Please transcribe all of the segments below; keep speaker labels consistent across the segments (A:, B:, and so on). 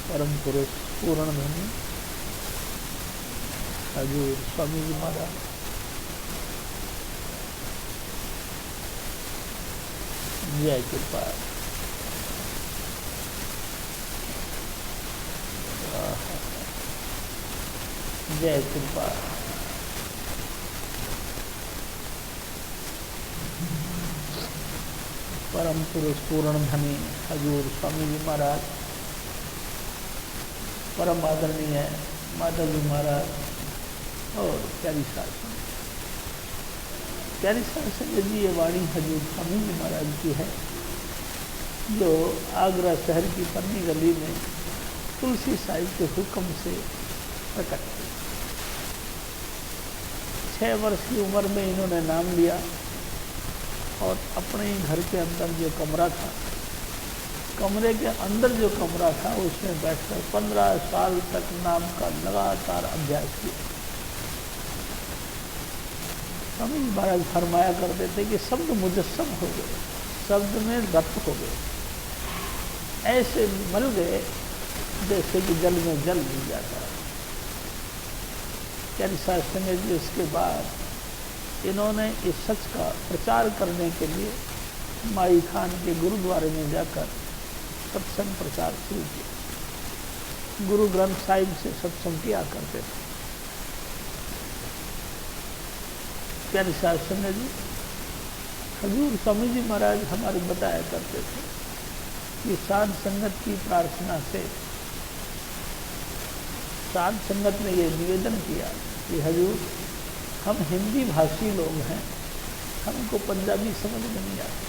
A: परम पुरुष पूर्ण धनी हजूर स्वामी जी महाराज, जय कृपा। जय कृपा। परम पुरुष पूर्ण धनी हजूर स्वामी जी महाराज, परम आदरणीय माता जी महाराज और प्यारी शासन, प्यारी शासन जी, ये वाणी हजूर स्वामी जी महाराज की है, जो आगरा शहर की पन्नी गली में तुलसी साहिब के हुक्म से प्रकट हुई। 6 वर्ष की उम्र में इन्होंने नाम लिया और अपने घर के अंदर जो कमरा था, कमरे के अंदर जो कमरा था, उसमें बैठकर 15 साल तक नाम का लगातार अभ्यास किया। स्वामी जी महाराज फरमाया करते थे कि शब्द मुजस्सम हो गए, शब्द में रक्त हो गए, ऐसे मल गए जैसे कि जल में जल मिल जाता है। प्यारी शास्त्र में भी उसके बाद इन्होंने इस सच का प्रचार करने के लिए माई खान के गुरुद्वारे में जाकर सत्संग प्रचार शुरू किया। गुरु ग्रंथ साहिब से सत्संग किया करते थे। प्यारे शास्त्र जी हजूर स्वामी जी महाराज हमारे बताया करते थे कि साध संगत की प्रार्थना से, साध संगत ने ये निवेदन किया कि हजूर, हम हिंदी भाषी लोग हैं, हमको पंजाबी समझ नहीं आती,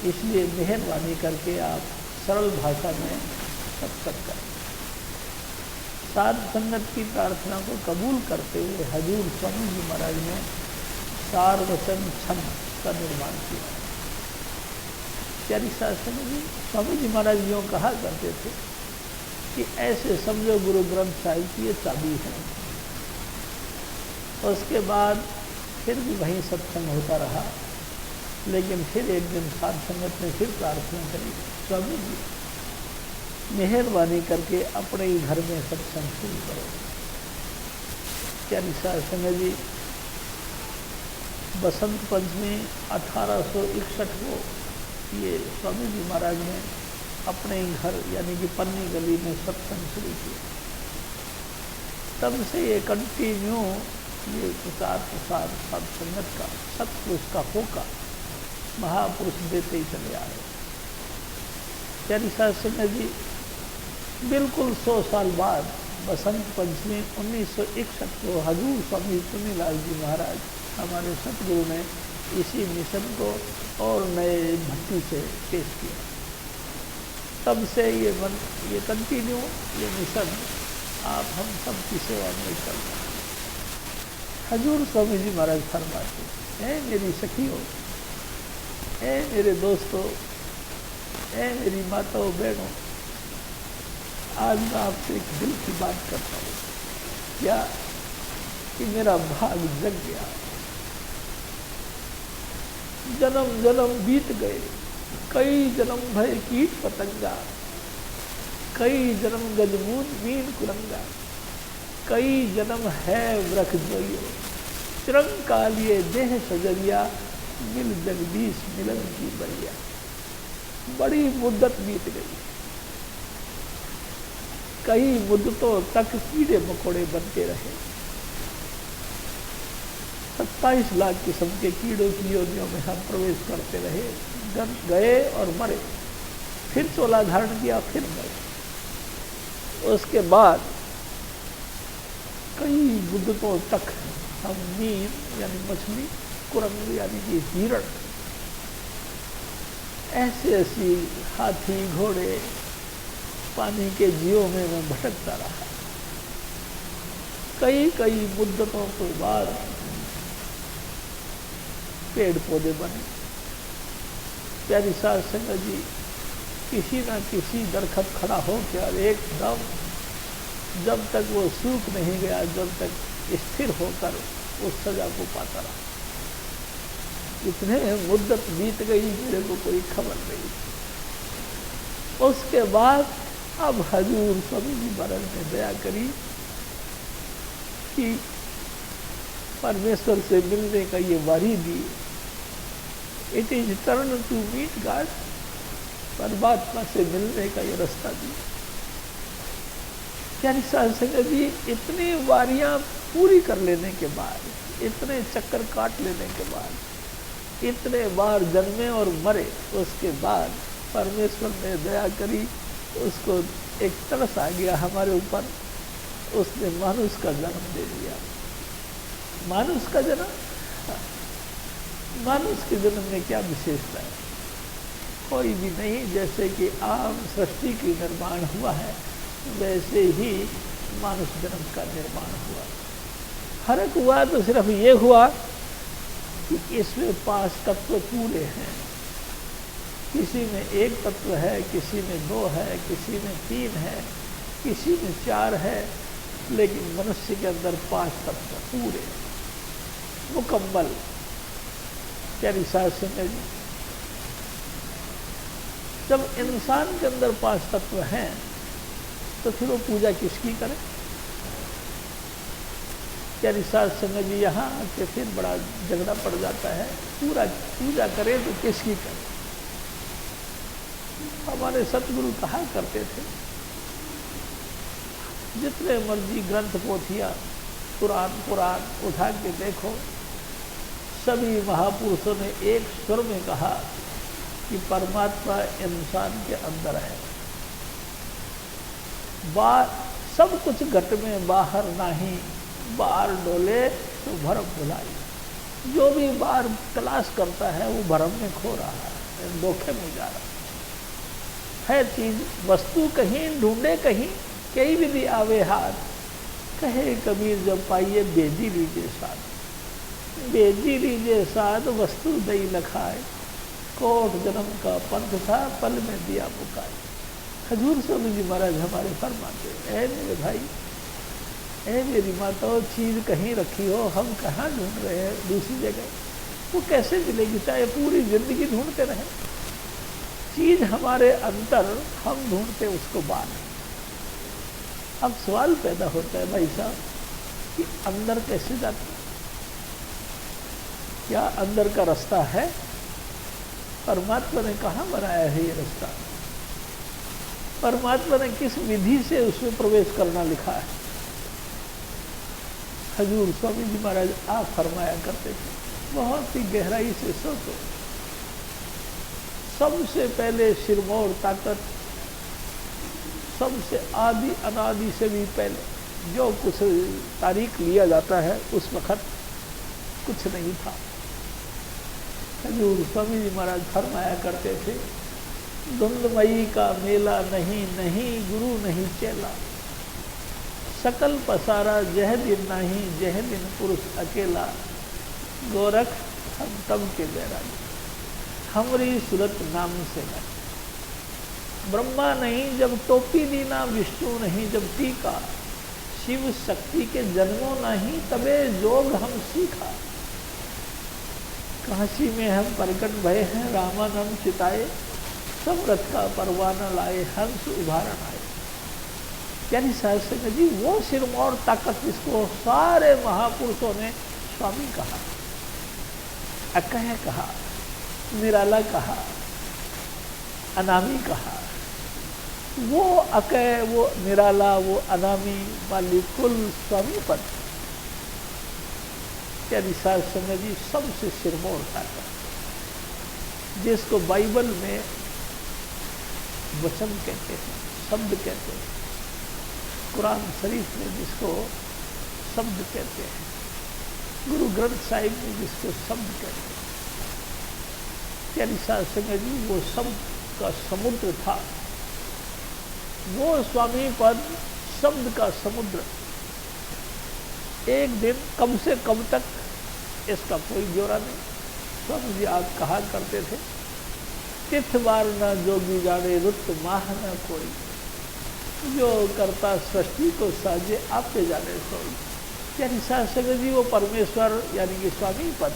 A: इसलिए मेहरबानी करके आप सरल भाषा में सत्संग करें। साध संगत की प्रार्थना को कबूल करते हुए हजूर स्वामी जी महाराज ने सारवचन छंद का निर्माण किया। प्यारी शास्त्र जी स्वामी जी महाराज यूँ कहा करते थे कि ऐसे समझो गुरु ग्रंथ साहिब की ये चाबी है। और उसके बाद फिर भी वहीं सत्संग होता रहा, लेकिन फिर एक दिन साध संगत ने फिर प्रार्थना करी, स्वामी जी मेहरबानी करके अपने ही घर में सत्संग शुरू करो। प्यारी शास्त्र जी बसंत पंचमी 1861 को ये स्वामी जी महाराज ने अपने ही घर यानी कि पन्नी गली में सत्संग शुरू किया। तब से ये कंटिन्यू ये प्रचार प्रसार सत्संगत का, सत्पुरुष का होका महापुरुष देते ही चले आ रहे। प्यारी शास्त्र जी बिल्कुल 100 साल बाद बसंत पंचमी 1961 को हजूर स्वामी चुनीलाल जी महाराज हमारे सतगुरु ने इसी मिशन को और नए भट्टी से पेश किया। तब से ये कंटिन्यू ये मिशन आप हम सब की सेवा में चल रहा है। हजूर स्वामी जी महाराज फरमाते हैं, मेरी सखियों, ए मेरे दोस्तों, ए मेरी माताओं बहनों, आज मैं आपसे एक दिल की बात करता हूँ। क्या कि मेरा भाग जग गया, जन्म जन्म बीत गए, कई जन्म भय कीट पतंगा, कई जन्म गजबून मीन कुरंगा, कई जन्म है वृक्ष जोइयो, चिरंग कालिए देह सजरिया, मिल जगदीश मिलन की बरिया। बड़ी मुद्दत बीत गई, कई मुद्दतों तक कीड़े मकोड़े बनते रहे। 27 लाख किस्म के कीड़ों की योनियों में हम प्रवेश करते रहे, गए और मरे, फिर चोला धारण किया, फिर मरे। उसके बाद कई मुद्दतों तक हम मीन यानी मछली, कुरंग यानी कि हिरण, ऐसे ऐसी हाथी घोड़े पानी के जीवों में मैं भटकता रहा। कई कई मुद्दतों के बाद पेड़ पौधे बने। प्यारी साध संगत जी, किसी न किसी दरखत खड़ा हो के और एकदम जब तक वो सूख नहीं गया, जब तक स्थिर होकर उस सजा को पाता रहा। इतने मुद्दत बीत गई, मेरे को कोई खबर नहीं। उसके बाद अब हजूर स्वामी जी महाराज ने दया करी कि परमेश्वर से मिलने का ये वारी दी। It is turn to meet god, परमात्मा से मिलने का ये रास्ता दी। यानी साध संगत जी, इतनी वारियां पूरी कर लेने के बाद, इतने चक्कर काट लेने के बाद, इतने बार जन्मे और मरे, उसके बाद परमेश्वर ने दया करी, उसको एक तरस आ गया हमारे ऊपर, उसने मानुष का जन्म दे दिया। मानुष का जन्म, मानुष के जन्म में क्या विशेषता है? कोई भी नहीं। जैसे कि आम सृष्टि की निर्माण हुआ है, वैसे ही मानुष जन्म का निर्माण हुआ। फर्क हुआ तो सिर्फ ये हुआ कि इसमें 5 तत्व पूरे हैं। किसी में 1 तत्व है, किसी में 2 है, किसी में 3 है, किसी में 4 है, लेकिन मनुष्य के अंदर 5 तत्व पूरे मुकम्मल। प्यारी साध संगत जी, जब इंसान के अंदर 5 तत्व हैं तो फिर वो पूजा किसकी करे? प्यारी साध संगत जी, यहाँ आके फिर बड़ा झगड़ा पड़ जाता है। पूरा पूजा करे तो किसकी करे? हमारे सतगुरु कहा करते थे, जितने मर्जी ग्रंथ पोथियां पुराण उठा के देखो, सभी महापुरुषों ने एक स्वर में कहा कि परमात्मा इंसान के अंदर है। सब कुछ घट में बाहर नहीं, बाहर डोले तो भरम भुलाई। जो भी बाहर तलाश करता है वो भरम में खो रहा है, धोखे में जा रहा है। चीज वस्तु कहीं ढूंढे कहीं, कई विधि आवे हाथ, कहे कबीर जब पाइए बेजी लीजिए साथ। बेजी लीजिए साथ, वस्तु दई लखाए, कोट जन्म का पंथ था, पल में दिया पुकाए। हजूर स्वामी जी महाराज हमारे फरमाते, ऐ मेरे भाई, ऐ मेरी माताओं, चीज कहीं रखी हो, हम कहाँ ढूंढ रहे हैं दूसरी जगह, वो कैसे मिलेगी? चाहे पूरी जिंदगी ढूंढते रहे, चीज हमारे अंदर, हम ढूंढते उसको बाहर। अब सवाल पैदा होता है भाई साहब कि अंदर कैसे जाते? क्या अंदर का रास्ता है? परमात्मा ने कहाँ बनाया है ये रास्ता? परमात्मा ने किस विधि से उसमें प्रवेश करना लिखा है? हजूर स्वामी जी महाराज आप फरमाया करते थे, बहुत ही गहराई से सोचो। सबसे पहले सिरमौर ताकत, सबसे आदि अनादि से भी पहले जो कुछ तारीख लिया जाता है, उस वक्त कुछ नहीं था। हजूर स्वामी जी महाराज फरमाया करते थे, धुंधमयी का मेला नहीं, नहीं गुरु नहीं चेला, सकल पसारा जह दिन नहीं, जह दिन पुरुष अकेला, गोरख हम तब के बैरागी, हमरी सूरत नाम से न। ब्रह्मा नहीं जब टोपी दी, ना विष्णु नहीं जब टीका, शिव शक्ति के जन्मों नहीं, तबे जोग हम सीखा। काशी में हम प्रकट भय हैं, रामानंद चिताए, सब रथ का परवाना लाए, हंस उभारण आए। यानी साहब संगत जी, वो सिरमौर ताकत जिसको सारे महापुरुषों ने स्वामी कहा, अकह कहा, निराला कहा, अनामी कहा, वो अकह, वो निराला, वो अनामी वाली कुल स्वामी पद। यानी साहब संगत जी, सबसे सिरमौर ताकत, जिसको बाइबल में वचन कहते हैं, शब्द कहते हैं, कुरान शरीफ में जिसको शब्द कहते हैं, गुरु ग्रंथ साहिब में जिसको शब्द कहते हैं, प्यारी साध संगत जी, वो शब्द का समुद्र था, वो स्वामी पद शब्द का समुद्र एक दिन कब से कब तक, इसका कोई ब्यौरा नहीं। स्वामी जी आप कहा करते थे, तिथ बार न जोगी जाने, रुत माह न कोई, जो करता सृष्टि को साजे आपे जाने सोई। यानी साध संगत जी, वो परमेश्वर यानी कि स्वामी पद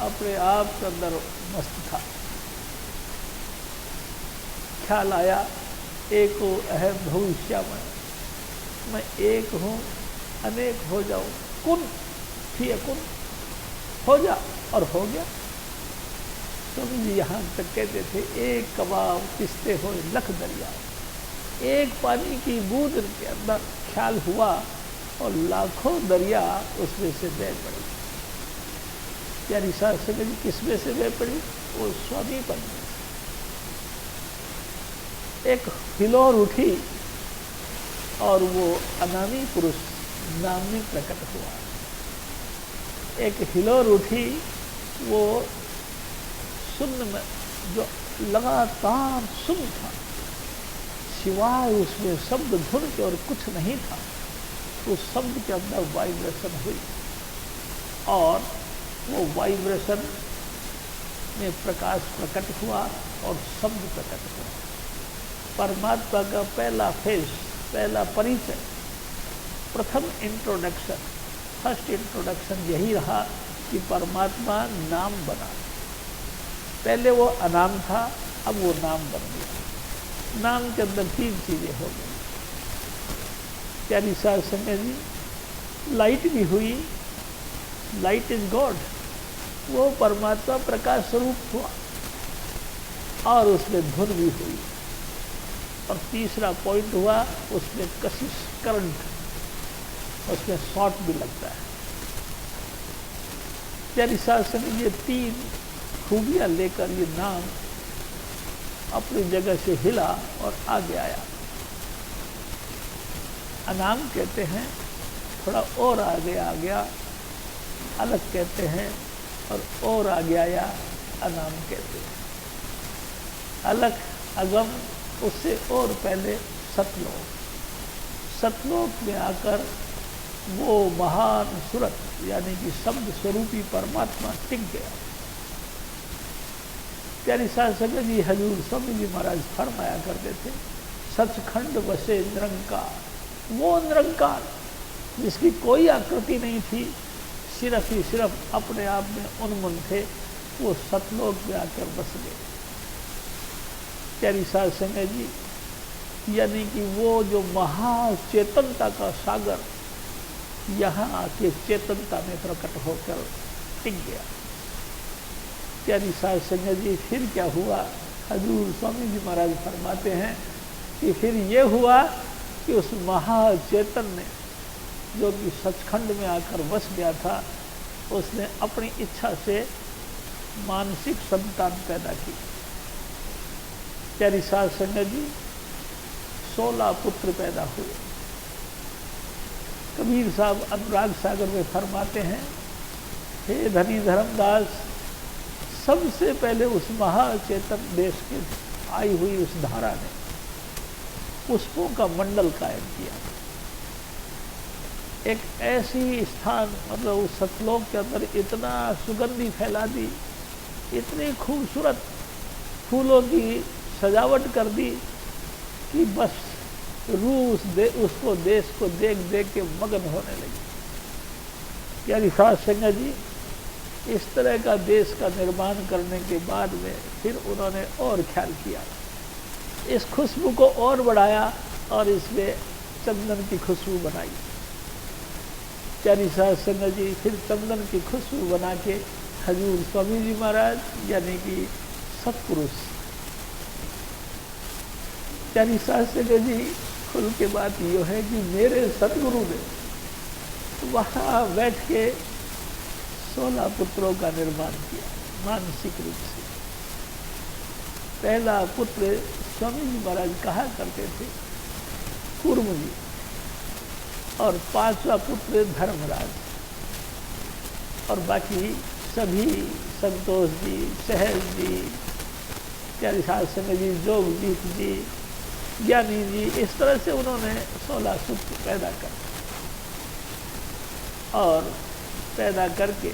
A: अपने आप के अंदर मस्त था। ख्याल आया, एक हो अहम भविष्यमय, मैं एक हूँ अनेक हो जाऊं, कुन थी कुन हो जा, और हो गया। स्वामी जी यहाँ तक कहते थे, एक कबाब किसते हो लख दरिया, एक पानी की बूंद के अंदर ख्याल हुआ और लाखों दरिया उसमें से बह पड़ी। यानी साध संगत जी किसमें से बह पड़ी? वो स्वामी पद में। एक हिलोर उठी और वो अनामी पुरुष नाम में प्रकट हुआ। एक हिलोर उठी, वो शून्य में, जो लगातार शून्य था, सिवाय उसमें शब्द धुन के और कुछ नहीं था। उस शब्द के अंदर वाइब्रेशन हुई और वो वाइब्रेशन में प्रकाश प्रकट हुआ और शब्द प्रकट हुआ। परमात्मा का पहला फेस, पहला परिचय, प्रथम इंट्रोडक्शन, फर्स्ट इंट्रोडक्शन यही रहा कि परमात्मा नाम बना। पहले वो अनाम था, अब वो नाम बन गया। नाम के अंदर तीन चीजें हो गई। प्यारी साध संगत जी, लाइट भी हुई, लाइट इज गॉड, वो परमात्मा प्रकाश स्वरूप हुआ और उसमें धुन भी हुई। और तीसरा पॉइंट हुआ, उसमें कशिश, करंट, उसमें शॉर्ट भी लगता है। प्यारी साध संगत, ये तीन खूबियां लेकर ये नाम अपनी जगह से हिला और आगे आया। अनाम कहते हैं, थोड़ा और आगे आ गया, अलग कहते हैं, और आगे आया, अनाम कहते हैं। अलग, अगम, उससे और पहले सतलोक। सतलोक में आकर वो महान सूरत यानी कि शब्द स्वरूपी परमात्मा टिक गया। प्यारी साध संगत जी, हजूर स्वामी जी महाराज फरमाया करते थे, सचखंड बसे निरंकार, वो निरंकार जिसकी कोई आकृति नहीं थी, सिर्फ ही सिर्फ अपने आप में उन्मन थे, वो सतलोक में आकर बस गए। प्यारी साध संगत जी, यानी कि वो जो महाचेतनता का सागर यहाँ आके चेतनता में प्रकट होकर टिक गया। प्यारी साध संगत जी, फिर क्या हुआ? हजूर स्वामी जी महाराज फरमाते हैं कि फिर ये हुआ कि उस महाचेतन ने, जो कि सचखंड में आकर बस गया था, उसने अपनी इच्छा से मानसिक संतान पैदा की। प्यारी साध संगत जी, 16 पुत्र पैदा हुए। कबीर साहब अनुराग सागर में फरमाते हैं, हे धनी धर्मदास, सबसे पहले उस महाचेतन देश के आई हुई उस धारा ने पुष्पों का मंडल कायम किया। एक ऐसी स्थान, मतलब उस सतलोक के अंदर इतना सुगंधी फैला दी, इतनी खूबसूरत फूलों की सजावट कर दी कि बस रूह उसको देश को देख देख के मगन होने लगी। प्यारी साध संगत जी, इस तरह का देश का निर्माण करने के बाद में फिर उन्होंने और ख्याल किया, इस खुशबू को और बढ़ाया और इसमें चंदन की खुशबू बनाई। प्यारी साध संगत जी, फिर चंदन की खुशबू बना के हजूर स्वामी जी महाराज यानी कि सतपुरुष, प्यारी साध संगत जी, खुल के बात ये है कि मेरे सतगुरु ने वहाँ बैठ के 16 पुत्रों का निर्माण किया मानसिक रूप से। पहला पुत्र स्वामी जी महाराज कहा करते थे कूर्म जी, और 5वां पुत्र धर्मराज, और बाकी सभी संतोष जी, सहज जी, प्यारी साध संगत जी, जोगजीत जी, ज्ञानी जी, इस तरह से उन्होंने 16 सूत्र पैदा कर और पैदा करके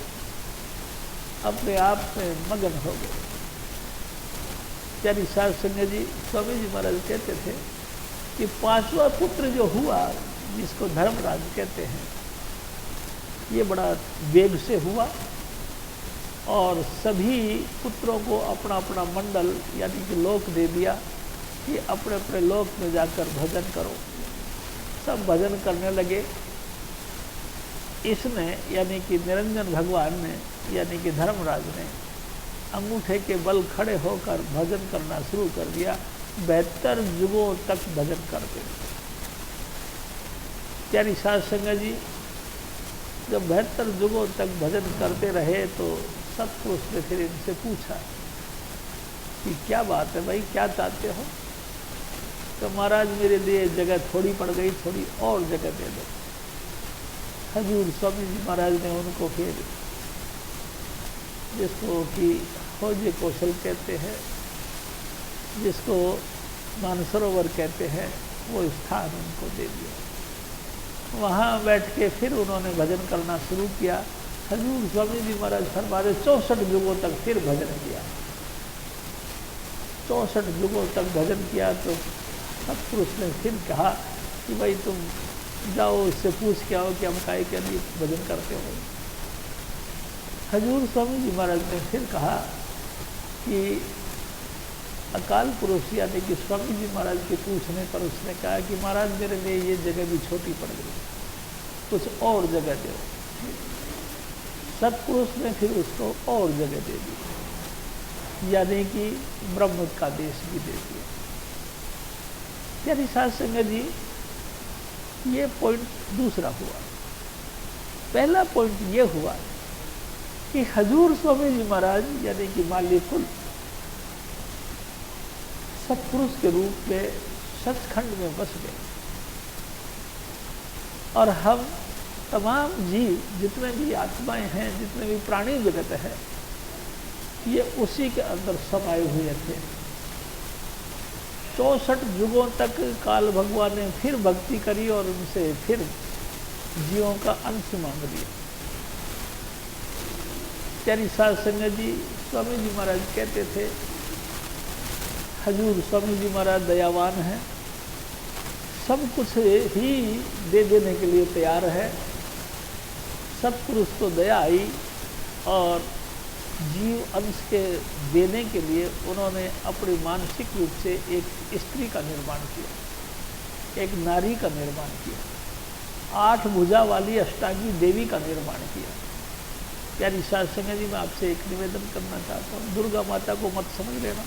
A: अपने आप में मगन हो गए। प्यारी साध संगत जी, स्वामी जी महाराज कहते थे कि 5वां पुत्र जो हुआ, जिसको धर्मराज कहते हैं, ये बड़ा वेग से हुआ और सभी पुत्रों को अपना अपना मंडल यानी कि लोक दे दिया कि अपने अपने लोक में जाकर भजन करो। सब भजन करने लगे। इसने यानी कि निरंजन भगवान ने यानी कि धर्मराज ने अंगूठे के बल खड़े होकर भजन करना शुरू कर दिया। 72 युगों तक भजन करते। प्यारी साध संगत जी, जब 72 युगों तक भजन करते रहे तो सतपुरुष ने फिर इनसे पूछा कि क्या बात है भाई, क्या चाहते हो? तो महाराज, मेरे लिए जगह थोड़ी पड़ गई, थोड़ी और जगह दे दो। हजूर स्वामी जी महाराज ने उनको फिर, जिसको कि खोजे कौशल कहते हैं, जिसको मानसरोवर कहते हैं, वो स्थान उनको दे दिया। वहाँ बैठ के फिर उन्होंने भजन करना शुरू किया। हजूर स्वामी जी महाराज फरमाते 64 युगों तक फिर भजन किया। 64 युगों तक भजन किया तो सतपुरुष ने फिर कहा कि भाई तुम जाओ, इससे पूछ के आओ कि हम काहे के लिए भजन करते हो। हजूर स्वामी जी महाराज ने फिर कहा कि अकाल पुरुष यानी कि स्वामी जी महाराज के पूछने पर उसने कहा कि महाराज, मेरे लिए ये जगह भी छोटी पड़ गई, कुछ और जगह दो। सतपुरुष ने फिर उसको और जगह दे दी, यानी कि ब्रह्म का देश भी दे दिया। यानी साध संगत जी, ये पॉइंट दूसरा हुआ। पहला पॉइंट ये हुआ कि हजूर स्वामी जी महाराज यानी कि मालिकुल सतपुरुष के रूप में सचखंड में बस गए और हम तमाम जीव, जितने भी आत्माएं हैं, जितने भी प्राणी जगत है, ये उसी के अंदर समाये हुए थे। 64 युगों तक काल भगवान ने फिर भक्ति करी और उनसे फिर जीवों का अंश मांग लिया। प्यारी साध संगत जी, स्वामी जी महाराज कहते थे, हजूर स्वामी जी महाराज दयावान हैं, सब कुछ ही दे देने के लिए तैयार है। सतपुरुष को दया आई और जीव अंश के देने के लिए उन्होंने अपनी मानसिक रूप से एक स्त्री का निर्माण किया, एक नारी का निर्माण किया, 8 भुजा वाली अष्टांगी देवी का निर्माण किया। प्यारी साध संगत जी, मैं आपसे एक निवेदन करना चाहता हूँ, दुर्गा माता को मत समझ लेना।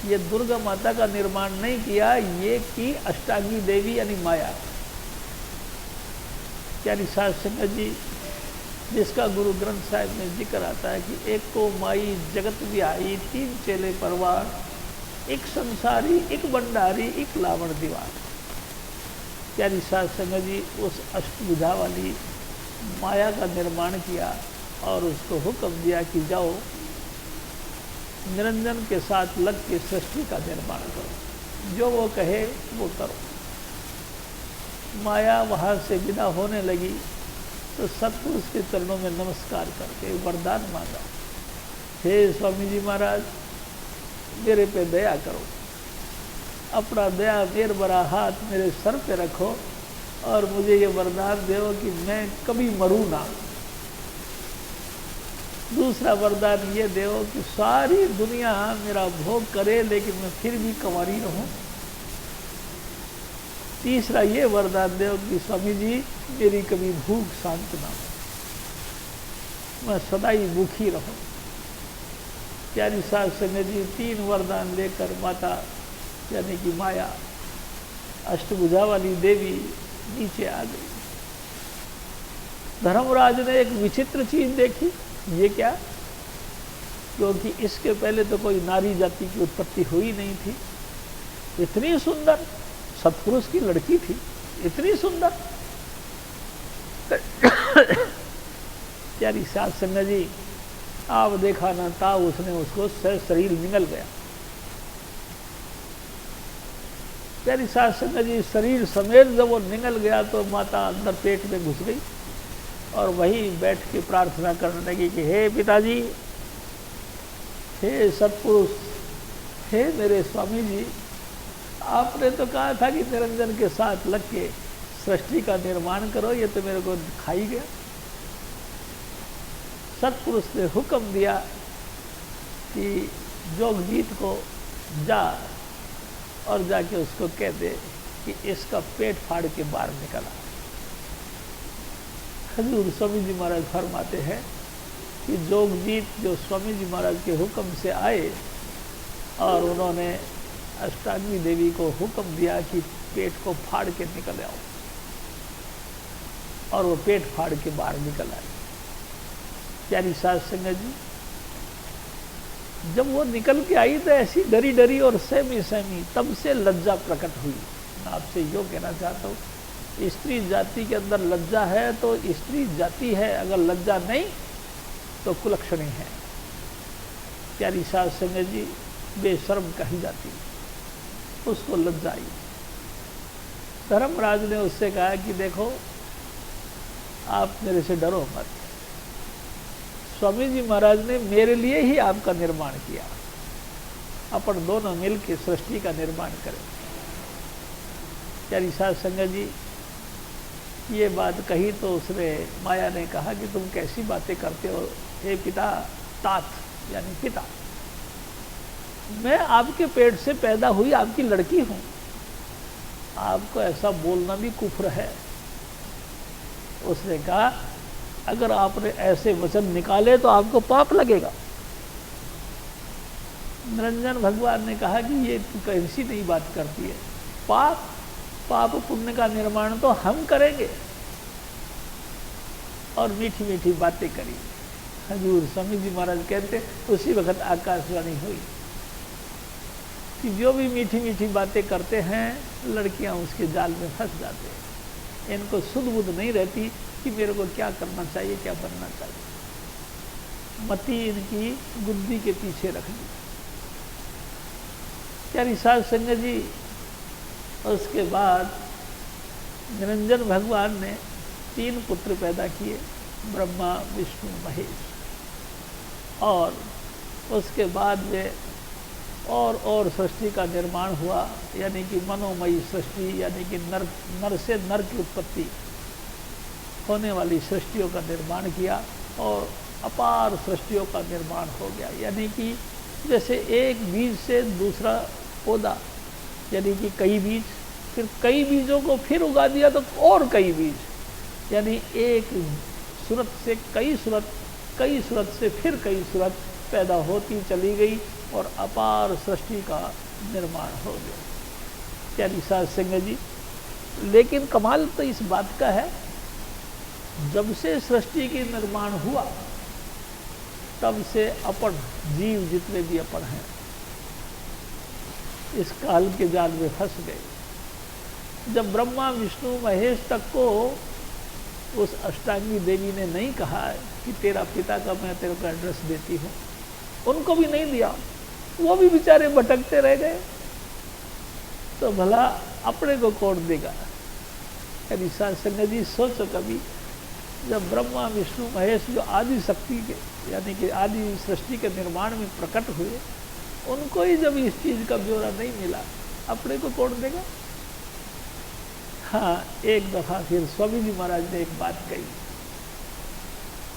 A: ये दुर्गा माता का निर्माण नहीं किया, ये की अष्टांगी देवी यानी माया। प्यारी साध संगत जी, जिसका गुरु ग्रंथ साहिब में जिक्र आता है कि एक को माई जगत विहाई, 3 चेले परवार, एक संसारी, एक भंडारी, एक लावण दीवार। प्यारी साध संगत जी, उस अष्टभुजा वाली माया का निर्माण किया और उसको हुक्म दिया कि जाओ निरंजन के साथ लग के सृष्टि का निर्माण करो, जो वो कहे वो करो। माया वहाँ से विदा होने लगी तो सतपुरुष के चरणों में नमस्कार करके वरदान मांगा, हे स्वामी जी महाराज, मेरे पे दया करो, अपना दया मेर भरा हाथ मेरे सर पे रखो और मुझे ये वरदान दो कि मैं कभी मरूं ना। दूसरा वरदान ये दो कि सारी दुनिया मेरा भोग करे लेकिन मैं फिर भी कंवारी रहूं। तीसरा ये वरदान दो कि स्वामी जी, मेरी कभी भूख शांत ना हो, मैं सदा ही भूखी रहूं। प्यारी साध संगत जी, 3 वरदान लेकर माता यानी कि माया अष्टभुजा वाली देवी नीचे आ गई। धर्मराज ने एक विचित्र चीज देखी, ये क्या? क्योंकि इसके पहले तो कोई नारी जाति की उत्पत्ति हुई नहीं थी। इतनी सुंदर सतपुरुष की लड़की थी, इतनी सुंदर। प्यारी साध संगत जी, आप देखा ना था, उसने उसको शरीर निगल गया। प्यारी सास संगत जी, शरीर समेत जब वो निकल गया तो माता अंदर पेट में घुस गई और वहीं बैठ के प्रार्थना करने लगी कि हे पिताजी, हे सत्पुरुष, हे मेरे स्वामी जी, आपने तो कहा था कि निरंजन के साथ लग के सृष्टि का निर्माण करो, ये तो मेरे को खा ही गया। सत्पुरुष ने हुक्म दिया कि जोगजीत को जा और जाके उसको कह दे कि इसका पेट फाड़ के बाहर निकला। हजूर स्वामी जी महाराज फरमाते हैं कि जोगजीत जो स्वामी जी महाराज के हुक्म से आए और उन्होंने अष्टांगी देवी को हुक्म दिया कि पेट को फाड़ के निकल आओ, और वो पेट फाड़ के बाहर निकल आए। प्यारी सास संगत जी, जब वो निकल के आई तो ऐसी डरी डरी और सहमी सहमी, तब से लज्जा प्रकट हुई। मैं आपसे यो कहना चाहता हूँ, स्त्री जाति के अंदर लज्जा है तो स्त्री जाति है, अगर लज्जा नहीं तो कुलक्षणी है। प्यारी सास संगत जी बेशर्म कही जाती, उसको लज्जा आई। धर्मराज ने उससे कहा कि देखो, आप मेरे से डरो मत, स्वामी जी महाराज ने मेरे लिए ही आपका निर्माण किया, अपन दोनों मिलकर सृष्टि का निर्माण करें। प्यारी सास संगत जी ये बात कही तो उसने, माया ने कहा कि तुम कैसी बातें करते हो हे पिता, तात यानी पिता, मैं आपके पेट से पैदा हुई आपकी लड़की हूं, आपको ऐसा बोलना भी कुफ्र है। उसने कहा अगर आपने ऐसे वचन निकाले तो आपको पाप लगेगा। निरंजन भगवान ने कहा कि ये तू कैसी नई बात करती है, पाप पुण्य का निर्माण तो हम करेंगे। और मीठी मीठी बातें करी। हजूर स्वामी जी महाराज कहते उसी वक्त आकाशवाणी हुई कि जो भी मीठी मीठी बातें करते हैं लड़कियां उसके जाल में फंस जाते हैं, इनको सुध बुध नहीं रहती कि मेरे को क्या करना चाहिए, क्या बनना चाहिए। मती इनकी बुद्धि के पीछे रख दी। प्यारी साध संगत जी, उसके बाद निरंजन भगवान ने 3 पुत्र पैदा किए, ब्रह्मा विष्णु महेश। और उसके बाद में और सृष्टि का निर्माण हुआ, यानी कि मनोमयी सृष्टि, यानी कि नर से नर की उत्पत्ति होने वाली सृष्टियों का निर्माण किया और अपार सृष्टियों का निर्माण हो गया। यानी कि जैसे एक बीज से दूसरा पौधा, यानी कि कई बीज, फिर कई बीजों को फिर उगा दिया तो और कई बीज, यानी एक सूरत से कई सूरत, कई सूरत से फिर कई सूरत पैदा होती चली गई और अपार सृष्टि का निर्माण हो गया। प्यारी साध संगत जी, लेकिन कमाल तो इस बात का है, जब से सृष्टि की निर्माण हुआ तब से अपन जीव जितने भी अपन हैं इस काल के जाल में फंस गए। जब ब्रह्मा विष्णु महेश तक को उस अष्टांगी देवी ने नहीं कहा कि तेरा पिता का मैं तेरे को एड्रेस देती हूँ, उनको भी नहीं दिया, वो भी बेचारे भटकते रह गए, तो भला अपने को कौन देगा। यदि साध संगत जी सोचो कभी, जब ब्रह्मा विष्णु महेश जो आदि शक्ति के, यानी कि आदि सृष्टि के निर्माण में प्रकट हुए, उनको ही जब इस चीज का ब्यौरा नहीं मिला, अपने को कौन देगा। हाँ, एक दफा फिर स्वामी जी महाराज ने एक बात कही,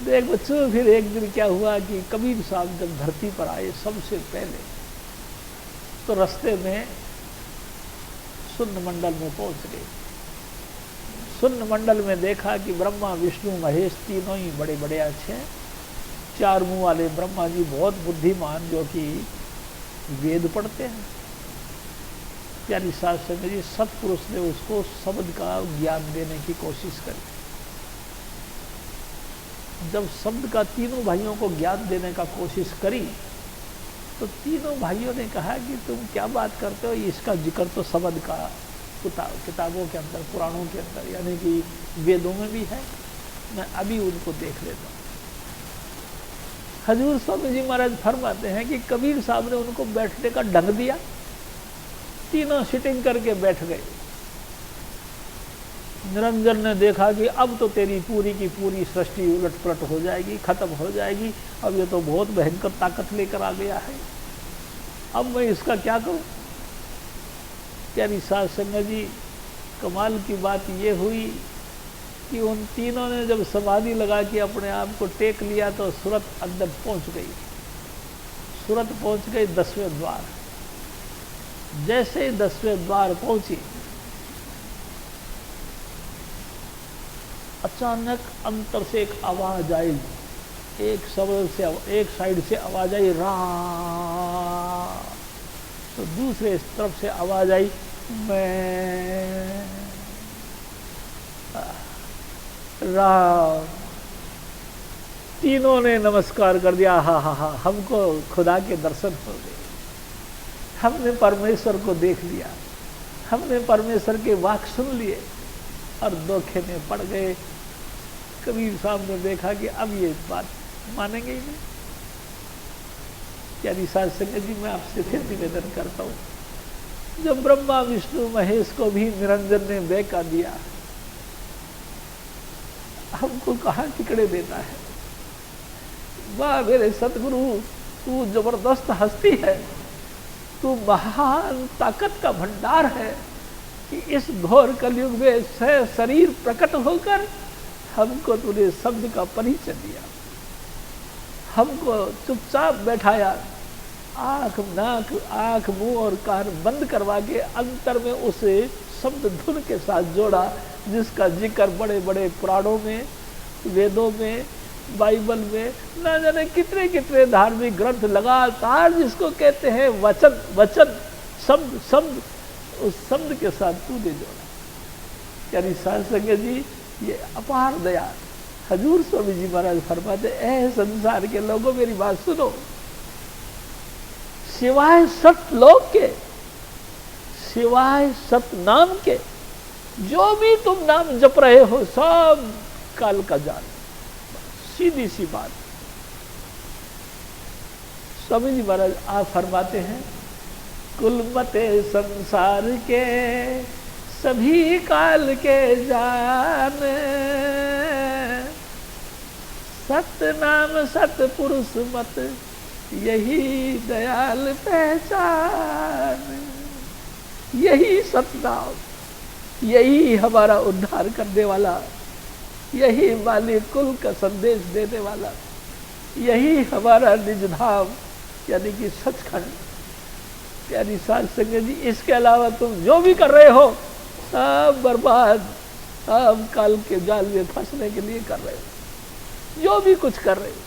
A: देख बच्चों, फिर एक दिन क्या हुआ कि कबीर साहब जब धरती पर आए सबसे पहले, तो रास्ते में शून्य मंडल में पहुंच गए। शून्य मंडल में देखा कि ब्रह्मा विष्णु महेश तीनों ही बड़े बड़े अच्छे हैं। 4 मुंह वाले ब्रह्मा जी बहुत बुद्धिमान, जो कि वेद पढ़ते हैं। प्यारी साध संगत जी, सत्पुरुष ने उसको शब्द का ज्ञान देने की कोशिश करी। जब शब्द का तीनों भाइयों को ज्ञान देने का कोशिश करी तो तीनों भाइयों ने कहा कि तुम क्या बात करते हो, इसका जिक्र तो शब्द का किताबों के अंदर, पुराणों के अंदर, यानी कि वेदों में भी है, मैं अभी उनको देख लेता हूँ। हजूर स्वामी जी महाराज फरमाते हैं कि कबीर साहब ने उनको बैठने का ढंग दिया तीनों सिटिंग करके बैठ गए। निरंजन ने देखा कि अब तो तेरी पूरी की पूरी सृष्टि उलट-पलट हो जाएगी, खत्म हो जाएगी। अब ये तो बहुत भयंकर ताकत लेकर आ गया है, अब मैं इसका क्या करूं। प्यारी साध संगत जी, कमाल की बात ये हुई कि उन तीनों ने जब समाधि लगा के अपने आप को टेक लिया तो सूरत अंदर पहुंच गई। सूरत पहुंच गई 10वें द्वार। जैसे ही 10वें द्वार पहुंची, अचानक अंतर से एक आवाज आई। एक शब्द से, एक साइड से आवाज आई रा, तो दूसरे तरफ से आवाज आई मैं रा। तीनों ने नमस्कार कर दिया। हा हा हा, हमको खुदा के दर्शन हो गए, हमने परमेश्वर को देख लिया, हमने परमेश्वर के वाक सुन लिए और धोखे में पड़ गए। कबीर साहब ने देखा कि अब ये बात मानेंगे ही नहीं। प्यारी साध संगत जी, मैं आपसे फिर निवेदन करता हूँ, जब ब्रह्मा विष्णु महेश को भी निरंजन ने बहका दिया, हमको कहाँ टिकड़े देता है। वाह मेरे सतगुरु, तू जबरदस्त हस्ती है, तू महान ताकत का भंडार है कि इस घोर कलयुग में शरीर प्रकट होकर हमको तूने शब्द का परिचय दिया, हमको चुपचाप बैठाया, आंख मुंह और कान बंद करवा के अंतर में उसे शब्द धुन के साथ जोड़ा, जिसका जिक्र बड़े बड़े पुराणों में, वेदों में, बाइबल में, ना जाने कितने कितने धार्मिक ग्रंथ लगातार जिसको कहते हैं वचन, वचन शब्द, शब्द, उस शब्द के साथ तूने जोड़ा। यानी साध संगत जी, ये अपार दया। हजूर स्वामी जी महाराज फरमाते, ऐ संसार के लोगों मेरी बात सुनो, सिवाय सत लोक के, सिवाय सत नाम के, जो भी तुम नाम जप रहे हो सब काल का जाल। सीधी सी बात। स्वामी जी महाराज आप फरमाते हैं, कुल मते संसार के सभी काल के जान, सत नाम सत पुरुष मत यही दयाल पहचान। यही सतनाम, यही हमारा उद्धार करने वाला, यही मालिक कुल का संदेश देने वाला, यही हमारा निज धाम यानी कि सचखंड। प्यारी साध संगत जी, इसके अलावा तुम जो भी कर रहे हो सब बर्बाद, सब काल के जाल में फंसने के लिए कर रहे हो, जो भी कुछ कर रहे हो।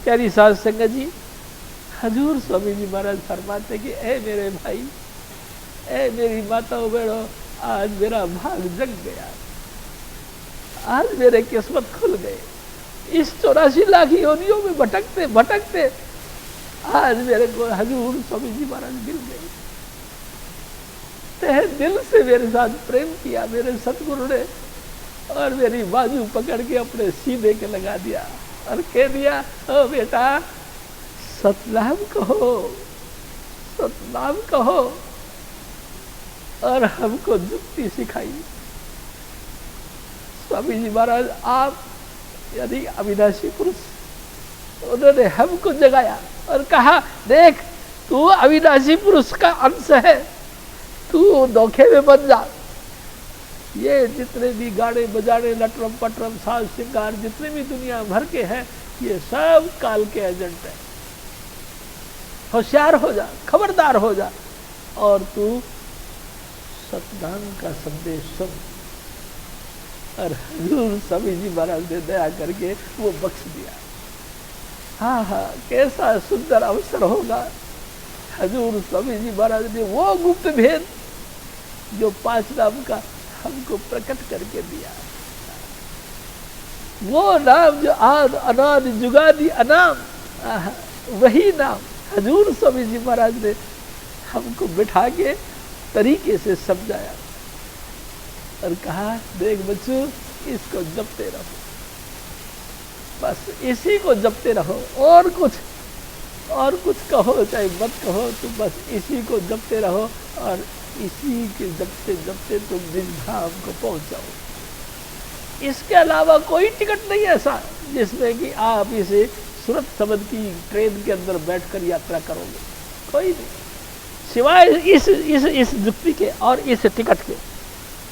A: प्यारी साध संगत जी, हजूर स्वामी जी महाराज फरमाते कि ऐ मेरे भाई, ऐ मेरी माताओं बहनों, आज मेरा भाग जग गया, आज मेरे किस्मत खुल गए। इस 84 लाख योनियों में भटकते भटकते आज मेरे को हजूर स्वामी जी महाराज मिल गए। तहे दिल से मेरे साथ प्रेम किया मेरे सतगुरु ने, और मेरी बाजू पकड़ के अपने सीने के लगा दिया और कह दिया, ओ बेटा सतनाम कहो, सतनाम कहो, और हमको जुक्ति सिखाई। स्वामी जी महाराज आप यानी अविनाशी पुरुष, उन्होंने हमको जगाया और कहा, देख तू अविनाशी पुरुष का अंश है, तू धोखे में बन जा। ये जितने भी गाने बजाने, लटरम पटरम, साज श्रृंगार, जितने भी दुनिया भर के हैं, ये सब काल के एजेंट है। होशियार हो जा, खबरदार हो जा, और तू सतनाम का संदेश सुन। और हजूर स्वामी जी महाराज ने दया करके वो बख्श दिया। हाँ हाँ, कैसा सुंदर अवसर होगा। हजूर स्वामी जी महाराज ने वो गुप्त भेद जो 5 नाम का हमको प्रकट करके दिया, वो नाम जो आद अनाद जुगादी अनाम, वही नाम हजूर स्वामी जी महाराज ने हमको बिठा के तरीके से समझाया और कहा, देख बच्चों इसको जपते रहो, बस इसी को जपते रहो, और कुछ कहो चाहे मत कहो, तुम बस इसी को जपते रहो और इसी के जपते जपते तुम निज धाम को पहुंच जाओ। इसके अलावा कोई टिकट नहीं ऐसा जिसमें कि आप इसे सूरत शब्द की ट्रेन के अंदर बैठकर यात्रा करोगे, कोई नहीं, सिवाय इस जुक्ति के और इस टिकट के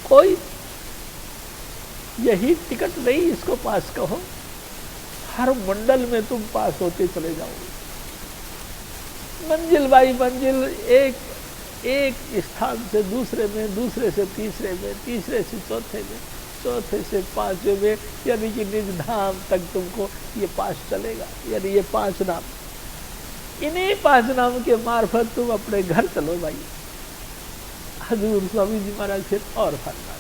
A: कोई। यही टिकट नहीं, इसको पास कहो, हर मंडल में तुम पास होते चले जाओगे, मंजिल बाई मंजिल, एक स्थान से दूसरे में, दूसरे से तीसरे में, तीसरे से चौथे में, चौथे से पांचवें में, यानी कि निज धाम तक तुमको ये पास चलेगा। यानी ये 5 नाम, इन्हीं 5 नाम के मार्फत तुम अपने घर चलो भाई। हजूर स्वामी जी महाराज फिर और फरमाए,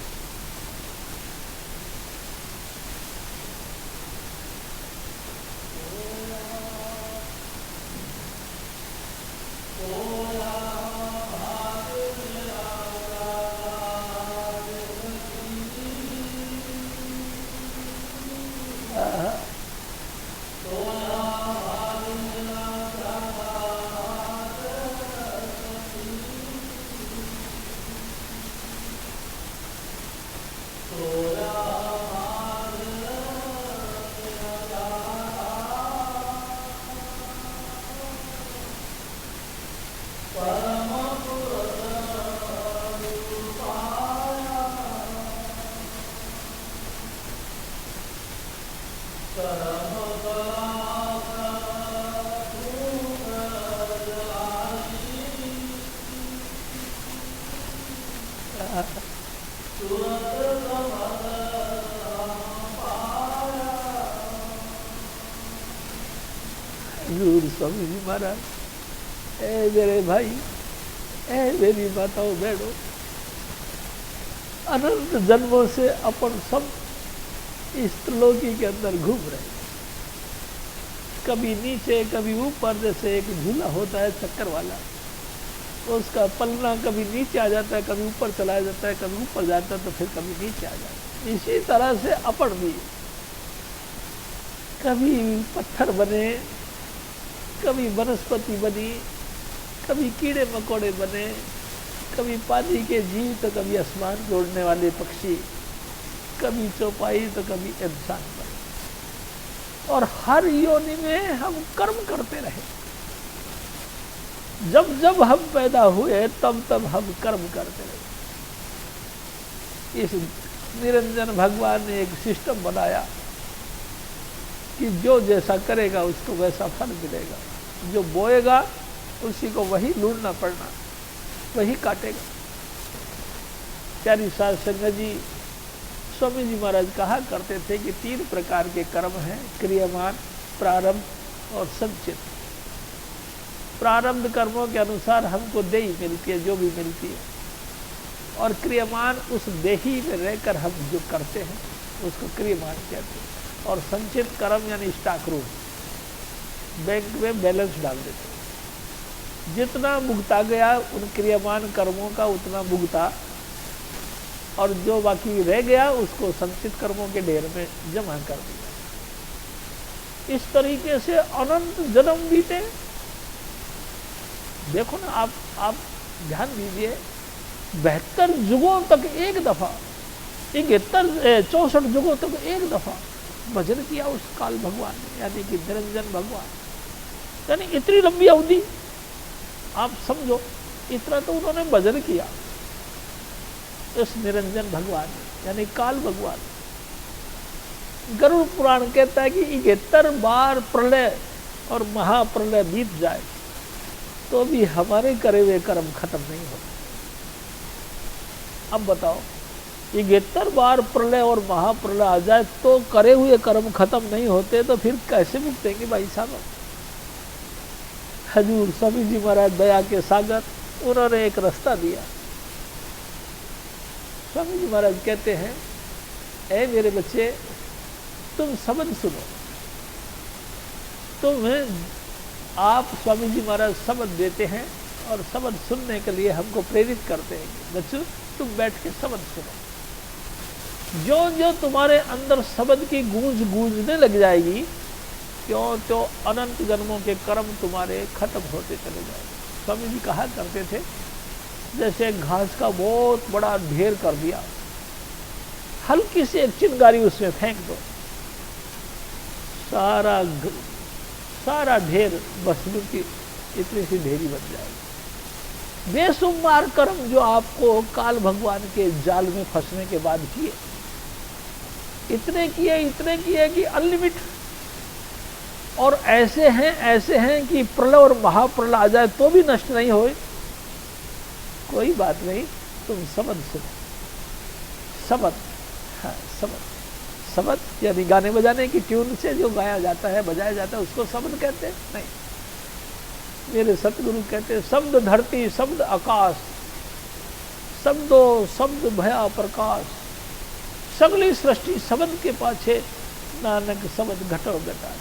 A: हजूर स्वामी जी महाराज, ए मेरे भाई, ए मेरी माताओं बहनों, अनंत जन्मों से अपन सब इस त्रिलोकी के अंदर घूम रहे, कभी नीचे कभी ऊपर, जैसे एक झूला होता है चक्कर वाला, उसका पलना कभी नीचे आ जाता है, कभी ऊपर चला जाता है, कभी ऊपर जाता है तो फिर कभी नीचे आ जाता है। इसी तरह से अपन भी कभी पत्थर बने, कभी वनस्पति बनी, कभी कीड़े मकोड़े बने, कभी पानी के जीव तो कभी आसमान में उड़ने वाले पक्षी, कभी चौपाई तो कभी इंसान बने, और हर योनि में हम कर्म करते रहे। जब जब हम पैदा हुए तब तब हम कर्म करते रहे। इस निरंजन भगवान ने एक सिस्टम बनाया कि जो जैसा करेगा उसको वैसा फल मिलेगा, जो बोएगा उसी को वही लूटना पड़ना, वही काटेगा। प्यारी साध संगत जी, स्वामी जी महाराज कहा करते थे कि 3 प्रकार के कर्म हैं, क्रियमान, प्रारब्ध और संचित। प्रारब्ध कर्मों के अनुसार हमको देही मिलती है, जो भी मिलती है, और क्रियमान उस देही में रहकर हम जो करते हैं उसको क्रियमान कहते हैं। और संचित कर्म यानी स्टॉक रूप, बैंक में बैलेंस डाल देते हैं, जितना भुगता गया उन क्रियमान कर्मों का उतना भुगता, और जो बाकी रह गया उसको संचित कर्मों के ढेर में जमा कर दिया। इस तरीके से अनंत जन्म बीते। देखो ना, आप ध्यान दीजिए, 72 युगों तक एक दफा, 64 युगों तक एक दफा भजन किया उस काल भगवान ने, यानी कि निरंजन भगवान। यानी इतनी लंबी अवधि आप समझो, इतना तो उन्होंने भजन किया इस निरंजन भगवान ने, यानी काल भगवान। गरुड़ पुराण कहता है कि 71 बार प्रलय और महाप्रलय बीत जाए तो भी हमारे करे हुए कर्म खत्म नहीं होते। अब बताओ, 71 बार प्रलय और महाप्रलय आ जाए तो करे हुए कर्म खत्म नहीं होते, तो फिर कैसे मुक्तेंगे भाई साहब? हजूर स्वामी जी महाराज दया के सागर, उन्होंने एक रास्ता दिया। स्वामी जी महाराज कहते हैं, ऐ मेरे बच्चे, तुम शब्द सुनो। तुम्हें आप स्वामी जी महाराज शब्द देते हैं और शब्द सुनने के लिए हमको प्रेरित करते हैं। बच्चों, तुम बैठ के शब्द सुनो। जो जो तुम्हारे अंदर शब्द की गूंज गूंजने लग जाएगी, त्यों त्यों अनंत जन्मों के कर्म तुम्हारे खत्म होते चले जाएंगे। स्वामी जी कहा करते थे, जैसे घास का बहुत बड़ा ढेर कर दिया, हल्की सी एक चिंगारी उसमें फेंक दो, सारा ढेर भस्म की इतनी सी ढेरी बन जाएगी। बेशुमार कर्म जो आपको काल भगवान के जाल में फंसने के बाद किए, इतने किए कि अनलिमिट, और ऐसे हैं कि प्रलय और महाप्रलय आ जाए तो भी नष्ट नहीं होए। कोई बात नहीं, तुम शब्द सुनो, शब्द, हाँ शब्द यानी गाने बजाने की ट्यून से जो गाया जाता है, बजाया जाता है, उसको शब्द कहते हैं। नहीं, मेरे सतगुरु कहते हैं, शब्द धरती शब्द आकाश, शब्दों शब्द भया प्रकाश, सगली सृष्टि शब्द के पाछे, नानक शब्द घटो घटा।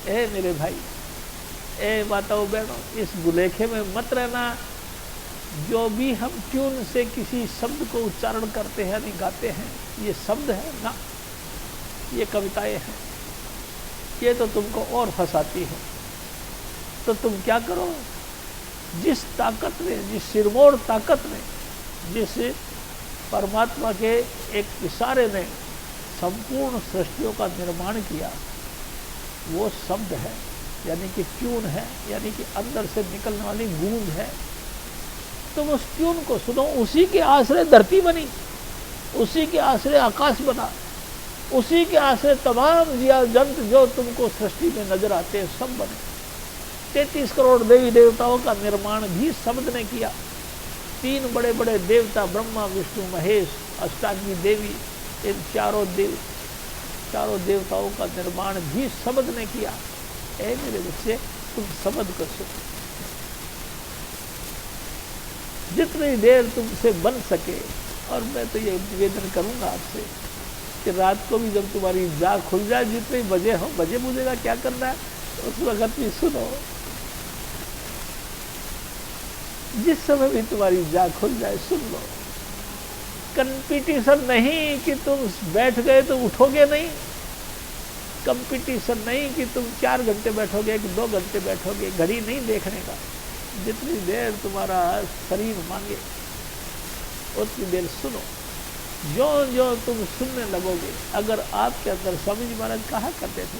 A: ए मेरे भाई, ए माताओं बहनों, इस गुलेखे में मत रहना। जो भी हम ट्यून से किसी शब्द को उच्चारण करते हैं, नहीं गाते हैं, ये शब्द है ना, ये कविताएं हैं, ये तो तुमको और फंसाती है। तो तुम क्या करो, जिस ताकत ने, जिस सिरमौर ताकत ने, जिस परमात्मा के एक इशारे ने संपूर्ण सृष्टियों का निर्माण किया, वो शब्द है, यानी कि ट्यून है, यानी कि अंदर से निकलने वाली गूंज है। तुम उस ट्यून को सुनो। उसी के आश्रय धरती बनी, उसी के आश्रय आकाश बना, उसी के आश्रय तमाम जीव जंतु जो तुमको सृष्टि में नजर आते हैं सब बने। 33 करोड़ देवी देवताओं का निर्माण भी शब्द ने किया। 3 बड़े बड़े देवता ब्रह्मा विष्णु महेश अष्टांगी देवी, इन चारों देवताओं का निर्माण भी शब्द ने किया। ऐ मेरे बच्चे, तुम शब्द को सुनो। जितनी देर तुमसे बन सके, और मैं तो ये निवेदन करूंगा आपसे कि रात को भी जब तुम्हारी जाग खुल जाए, जितने बजे हो, बजे मुझेगा क्या करना है, उस वक्त भी सुनो। जिस समय भी तुम्हारी जाग खुल जाए सुन लो। कंपटीशन नहीं कि तुम बैठ गए तो उठोगे नहीं, कंपटीशन नहीं कि तुम 4 घंटे बैठोगे कि 2 घंटे बैठोगे, घड़ी नहीं देखने का। जितनी देर तुम्हारा शरीर मांगे उतनी देर सुनो। जो जो तुम सुनने लगोगे, अगर आपके अंदर, स्वामी जी महाराज कहा करते थे,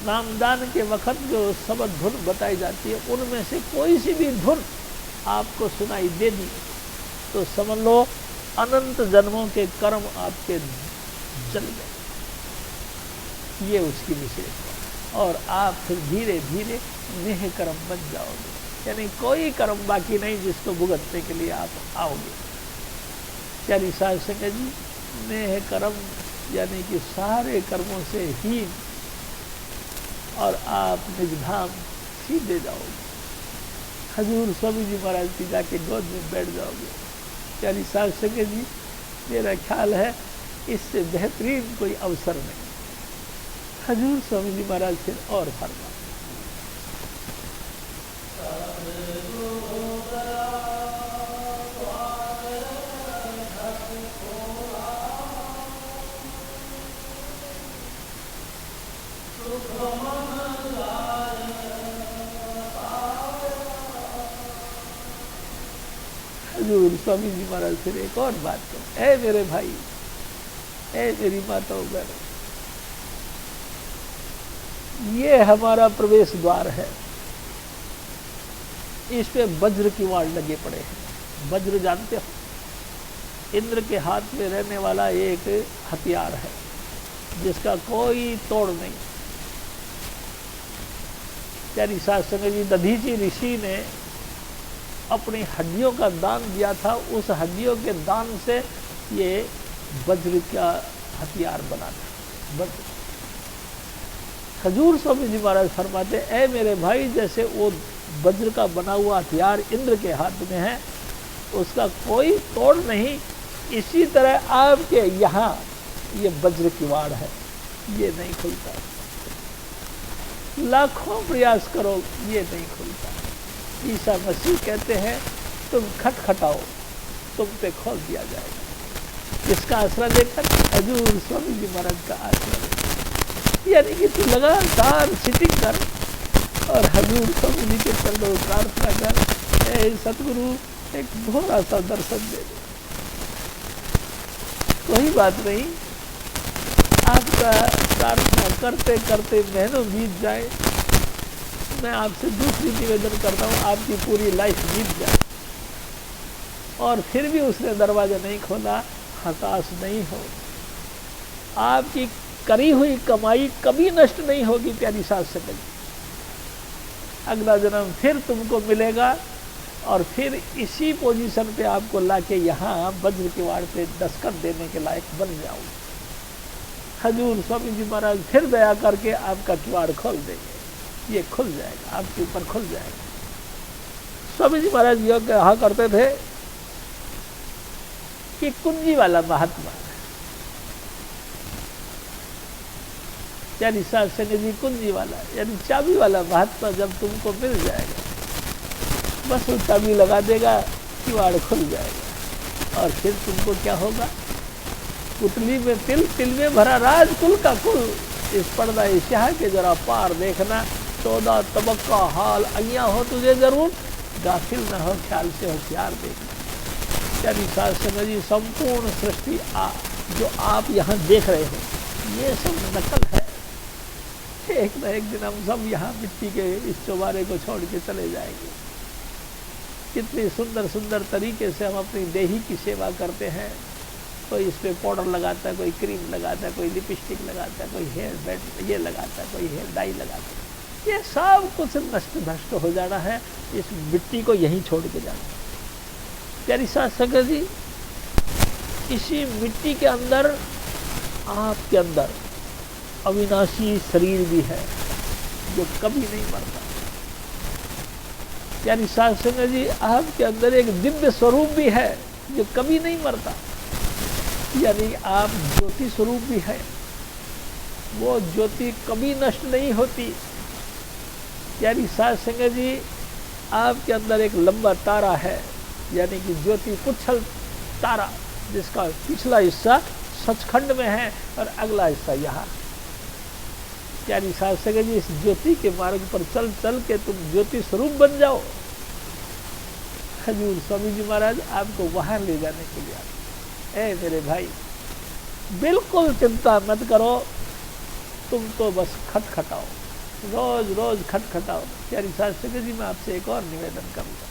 A: नामदान के वक्त जो शब्द धुन बताई जाती है, उनमें से कोई सी भी धुन आपको सुनाई दे दी तो समझ लो अनंत जन्मों के कर्म आपके जल गए। ये उसकी विशेषता। और आप फिर धीरे धीरे नेह कर्म बन जाओगे, यानी कोई कर्म बाकी नहीं जिसको भुगतने के लिए आप आओगे। प्यारी साध संगत जी, नेह कर्म यानी कि सारे कर्मों से हीन, और आप निजधाम सीधे जाओगे, हजूर स्वामी जी महाराज की जाके गोद में बैठ जाओगे। प्यारी साध संगत जी, मेरा ख्याल है इससे बेहतरीन कोई अवसर नहीं। हजूर स्वामी जी महाराज फिर और फरमा, हजूर स्वामी जी महाराज फिर एक और बात करो। ऐ मेरे भाई, ऐ मेरी माताओं बहनों, ये हमारा प्रवेश द्वार है, इस पे वज्र की वाड़ लगे पड़े हैं। वज्र जानते हो, इंद्र के हाथ में रहने वाला एक हथियार है जिसका कोई तोड़ नहीं। प्यारी साध संगत जी, दधीची ऋषि ने अपनी हड्डियों का दान दिया था, उस हड्डियों के दान से ये वज्र का हथियार बना था। वज्र, हजूर स्वामी जी महाराज फरमाते, ऐ मेरे भाई, जैसे वो वज्र का बना हुआ हथियार इंद्र के हाथ में है, उसका कोई तोड़ नहीं, इसी तरह आपके यहाँ ये वज्र की वाड़ है, ये नहीं खुलता। लाखों प्रयास करो, ये नहीं खुलता। ईसा मसीह कहते हैं, तुम खटखटाओ, तुम पे खोल दिया जाएगा। किसका आसरा लेकर? हजूर स्वामी जी महाराज का आसरा लेकर। यानी कि तू लगातार सिटिंग कर और हजूर स्वामी जी के चरणों प्रार्थना कर, ए सतगुरु एक भोरा सा दर्शन दे दे। कोई बात नहीं, आपका प्रार्थना करते करते महीनों बीत जाए, मैं आपसे दूसरी निवेदन करता हूँ, आपकी पूरी लाइफ बीत जाए और फिर भी उसने दरवाजा नहीं खोला, हताश नहीं हो। आपकी करी हुई कमाई कभी नष्ट नहीं होगी प्यारी सास संगत जी। अगला जन्म फिर तुमको मिलेगा और फिर इसी पोजीशन पे आपको लाके यहाँ वज्र किवाड़ पे दस्तखत देने के लायक बन जाओगे। हजूर स्वामी जी महाराज फिर दया करके आपका किवाड़ खोल देंगे, ये खुल जाएगा, आपके ऊपर खुल जाएगा। स्वामी जी महाराज यह कहा करते थे कि कुंजी वाला महात्मा, यानी सात संग जी कुंजी वाला, यानी चाबी वाला महात्मा जब तुमको मिल जाएगा, बस वो चाबी लगा देगा, किवाड़ खुल जाएगा और फिर तुमको क्या होगा, पुतली में तिल, तिल में भरा राज, कुल का कुल। इस पर्दा शाह के जरा पार देखना, 14 तबक्का हाल अइया हो तुझे जरूर, गाफिल न हो ख्याल से होशियार देखना। यानी सात संग जी संपूर्ण सृष्टि जो आप यहाँ देख रहे हो ये सब नकल है। एक न एक दिन हम सब यहाँ मिट्टी के इस चौबारे को छोड़ के चले जाएंगे। कितनी सुंदर सुंदर तरीके से हम अपनी देही की सेवा करते हैं। कोई इस पर पाउडर लगाता है, कोई क्रीम लगाता है, कोई लिपस्टिक लगाता है, कोई हेयर बैंड ये लगाता है, कोई हेयर डाई लगाता है। ये सब कुछ नष्ट भ्रष्ट हो जाना है, इस मिट्टी को यहीं छोड़ के जाना है। प्यारी सास संगत जी, इसी मिट्टी के अंदर, आपके अंदर अविनाशी शरीर भी है जो कभी नहीं मरता। यानी सात संगत जी, आपके अंदर एक दिव्य स्वरूप भी है जो कभी नहीं मरता। यानी आप ज्योति स्वरूप भी है, वो ज्योति कभी नष्ट नहीं होती। यानी सात संगत जी, आपके अंदर एक लंबा तारा है, यानी कि ज्योति पुच्छल तारा, जिसका पिछला हिस्सा सचखंड में है और अगला हिस्सा यहाँ। यानी सात संगत जी, इस ज्योति के मार्ग पर चल चल के तुम ज्योति स्वरूप बन जाओ। हजूर स्वामी जी महाराज आपको वहां ले जाने के लिए आते। ए मेरे भाई, बिल्कुल चिंता मत करो, तुम तो बस खटखटाओ, रोज रोज खटखटाओ। यानी सात संगत जी, मैं आपसे एक और निवेदन करूँगा।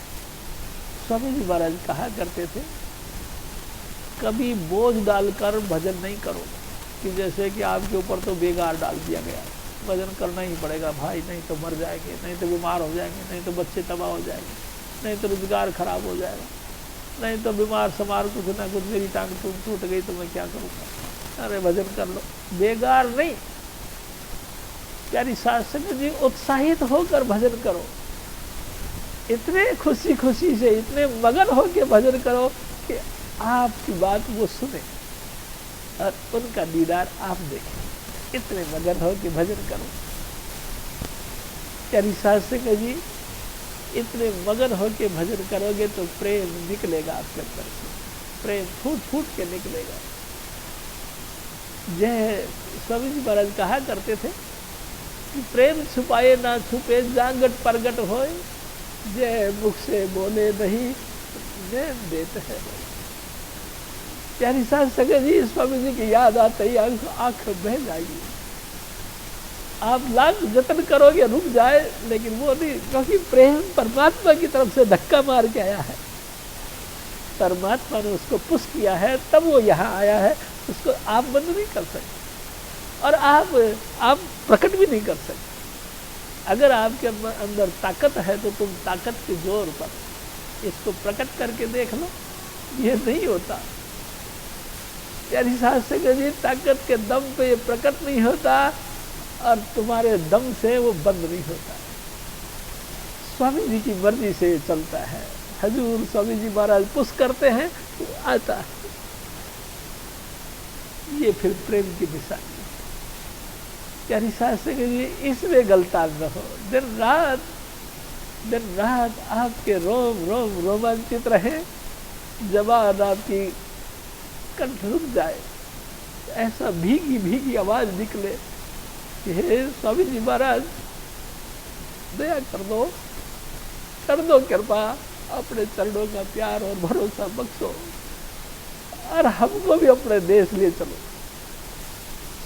A: स्वामी जी महाराज कहा करते थे, कभी बोझ डालकर भजन नहीं करो कि जैसे कि आपके ऊपर तो बेगार डाल दिया गया, भजन करना ही पड़ेगा भाई, नहीं तो मर जाएंगे, नहीं तो बीमार हो जाएंगे, नहीं तो बच्चे तबाह हो जाएंगे, नहीं तो रोजगार खराब हो जाएगा, नहीं तो बीमार समार कुछ ना कुछ, मेरी टांग टूट गई तो मैं क्या करूँगा, अरे भजन कर लो। बेगार नहीं, प्यारी सास संगत जी, उत्साहित होकर भजन करो। इतने खुशी खुशी से, इतने मगन होकर भजन करो कि आपकी बात वो सुने और उनका दीदार आप देखें। इतने मगन हो कि भजन करो। प्यारी सास संगत जी, इतने मगन हो के भजन करोगे तो प्रेम निकलेगा आपके अंदर से, प्रेम फूट फूट के निकलेगा। जय स्वामी जी महाराज कहा करते थे कि प्रेम छुपाए ना छुपे, जागट प्रगट होए, जय मुख से बोले नहीं नैन देते हैं। प्यारी सास संगत जी, स्वामी जी की याद आते ही आंख बह जाएगी। आप लाख जतन करोगे रुक जाए, लेकिन वो नहीं, क्योंकि प्रेम परमात्मा की तरफ से धक्का मार के आया है। परमात्मा ने उसको पुश किया है, तब वो यहाँ आया है। उसको आप बंद नहीं कर सकते और आप प्रकट भी नहीं कर सकते। अगर आपके अंदर ताकत है तो तुम ताकत के जोर पर इसको प्रकट करके देख लो। ये नहीं होता। प्यारी सास संगत जी, ताकत के दम पे ये प्रकट नहीं होता और तुम्हारे दम से वो बंद नहीं होता। स्वामी जी की मर्जी से चलता है। हजूर स्वामी जी महाराज पुश करते हैं तो आता है। ये फिर प्रेम की निशानी। प्यारी सास संगत जी, इसमें गलतान न हो। दिन रात आपके रोम रोम रोमांचित रहे। जबान आपकी कंठ रुक जाए, ऐसा भीगी भीगी आवाज निकले कि हे स्वामी जी महाराज दया कर दो कृपा, अपने चरणों का प्यार और भरोसा बख्शो और हमको भी अपने देश लिए चलो।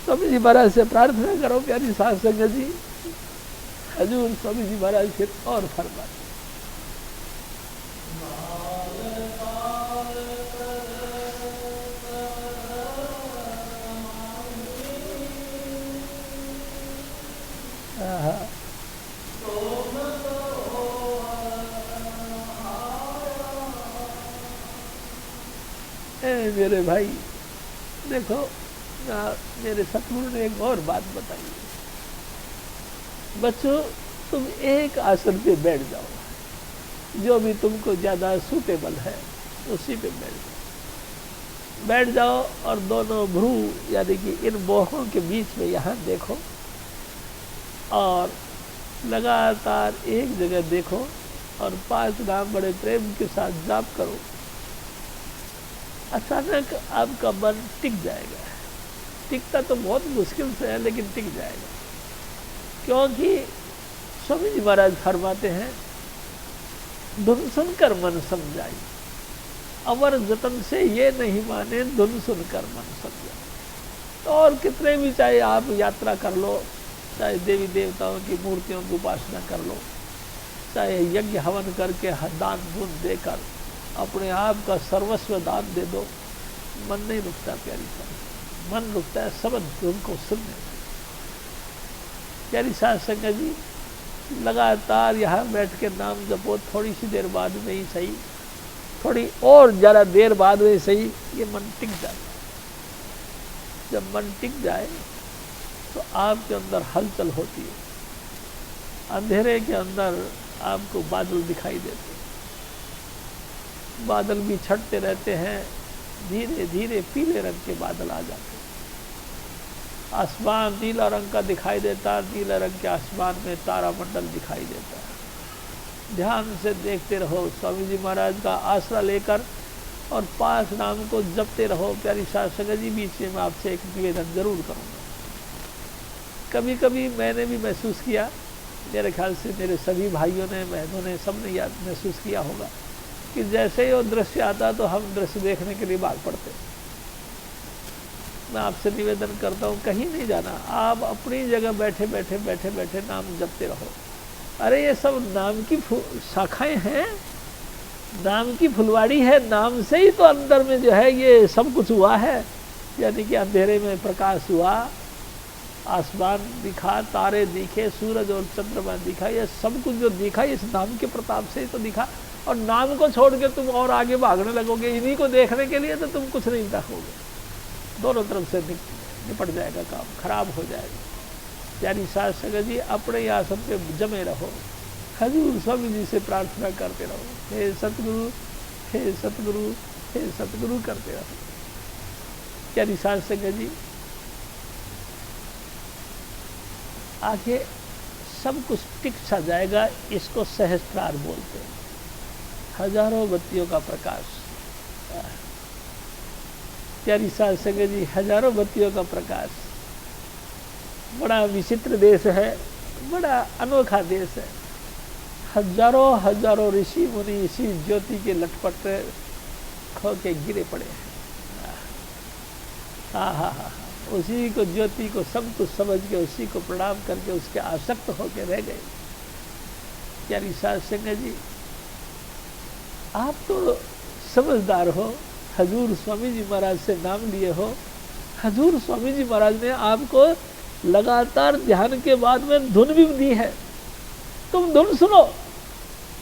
A: स्वामी जी महाराज से प्रार्थना करो प्यारी साध संगत जी। हजूर स्वामी जी महाराज फिर और फरमाते, मेरे भाई देखो मेरे सतगुरु ने एक और बात बताई है। बच्चों तुम एक आसन पे बैठ जाओ, जो भी तुमको ज़्यादा सूटेबल है उसी पे बैठ जाओ और दोनों भ्रू यानी कि इन बाहों के बीच में यहाँ देखो और लगातार एक जगह देखो और 5 नाम बड़े प्रेम के साथ जाप करो। अचानक आपका मन टिक जाएगा। टिकता तो बहुत मुश्किल से है लेकिन टिक जाएगा, क्योंकि स्वामी जी महाराज फरमाते हैं धुन सुनकर मन समझाई, अवर जतन से ये नहीं माने धुन सुनकर मन समझाई। तो और कितने भी चाहे आप यात्रा कर लो, चाहे देवी देवताओं की मूर्तियों की उपासना कर लो, चाहे यज्ञ हवन करके दान पुण्य देकर अपने आप का सर्वस्व दान दे दो, मन नहीं रुकता प्यारी साथ। मन रुकता है शब्द धुन को सुनने से। प्यारी साध संगत जी लगातार यहाँ बैठ के नाम जपो, थोड़ी सी देर बाद में ही सही, थोड़ी और ज़्यादा देर बाद में सही, ये मन टिक जाता है। जब मन टिक जाए तो आपके अंदर हलचल होती है। अंधेरे के अंदर आपको बादल दिखाई देते हैं, बादल भी छटते रहते हैं, धीरे धीरे पीले रंग के बादल आ जाते हैं। आसमान नीला रंग का दिखाई देता, नीले रंग के आसमान में तारामंडल दिखाई देता है। ध्यान से देखते रहो, स्वामी जी महाराज का आसरा लेकर और 5 नाम को जपते रहो। प्यारी साध संगत जी बीच में आपसे एक निवेदन जरूर करूँगा। कभी कभी मैंने भी महसूस किया, मेरे ख्याल से मेरे सभी भाइयों ने बहनों ने सबने याद महसूस किया होगा कि जैसे ही वो दृश्य आता तो हम दृश्य देखने के लिए भाग पड़ते। मैं आपसे निवेदन करता हूँ कहीं नहीं जाना, आप अपनी जगह बैठे बैठे नाम जपते रहो। अरे ये सब नाम की शाखाएं हैं, नाम की फुलवाड़ी है। नाम से ही तो अंदर में जो है ये सब कुछ हुआ है। यानी कि अंधेरे में प्रकाश हुआ, आसमान दिखा, तारे दिखे, सूरज और चंद्रमा दिखा, ये सब कुछ जो दिखा इस नाम के प्रताप से ही तो दिखा। और नाम को छोड़ के तुम और आगे भागने लगोगे इन्हीं को देखने के लिए, तो तुम कुछ नहीं देखोगे। दोनों तरफ से निपट जाएगा काम, खराब हो जाएगा। प्यारी साध संगत जी अपने आसन पे जमे रहो, हजूर स्वामी जी से प्रार्थना करते रहो, हे सतगुरु हे सतगुरु हे सतगुरु करते रहो। प्यारी साध संगत जी आगे सब कुछ टिक सा जाएगा। इसको सहस्त्रार बोलते हैं, हजारों बत्तियों का प्रकाश। प्यारी साध संगत जी हजारों बत्तियों का प्रकाश। बड़ा विचित्र देश है, बड़ा अनोखा देश है। हजारों हजारों ऋषि मुनि इसी ज्योति के लटपट खो के गिरे पड़े हैं। हाँ, उसी को ज्योति को सब कुछ समझ के उसी को प्रणाम करके उसके आसक्त होकर रह गए। प्यारी साध संगत जी आप तो समझदार हो, हजूर स्वामी जी महाराज से नाम लिए हो। हजूर स्वामी जी महाराज ने आपको लगातार ध्यान के बाद में धुन भी दी है। तुम धुन सुनो,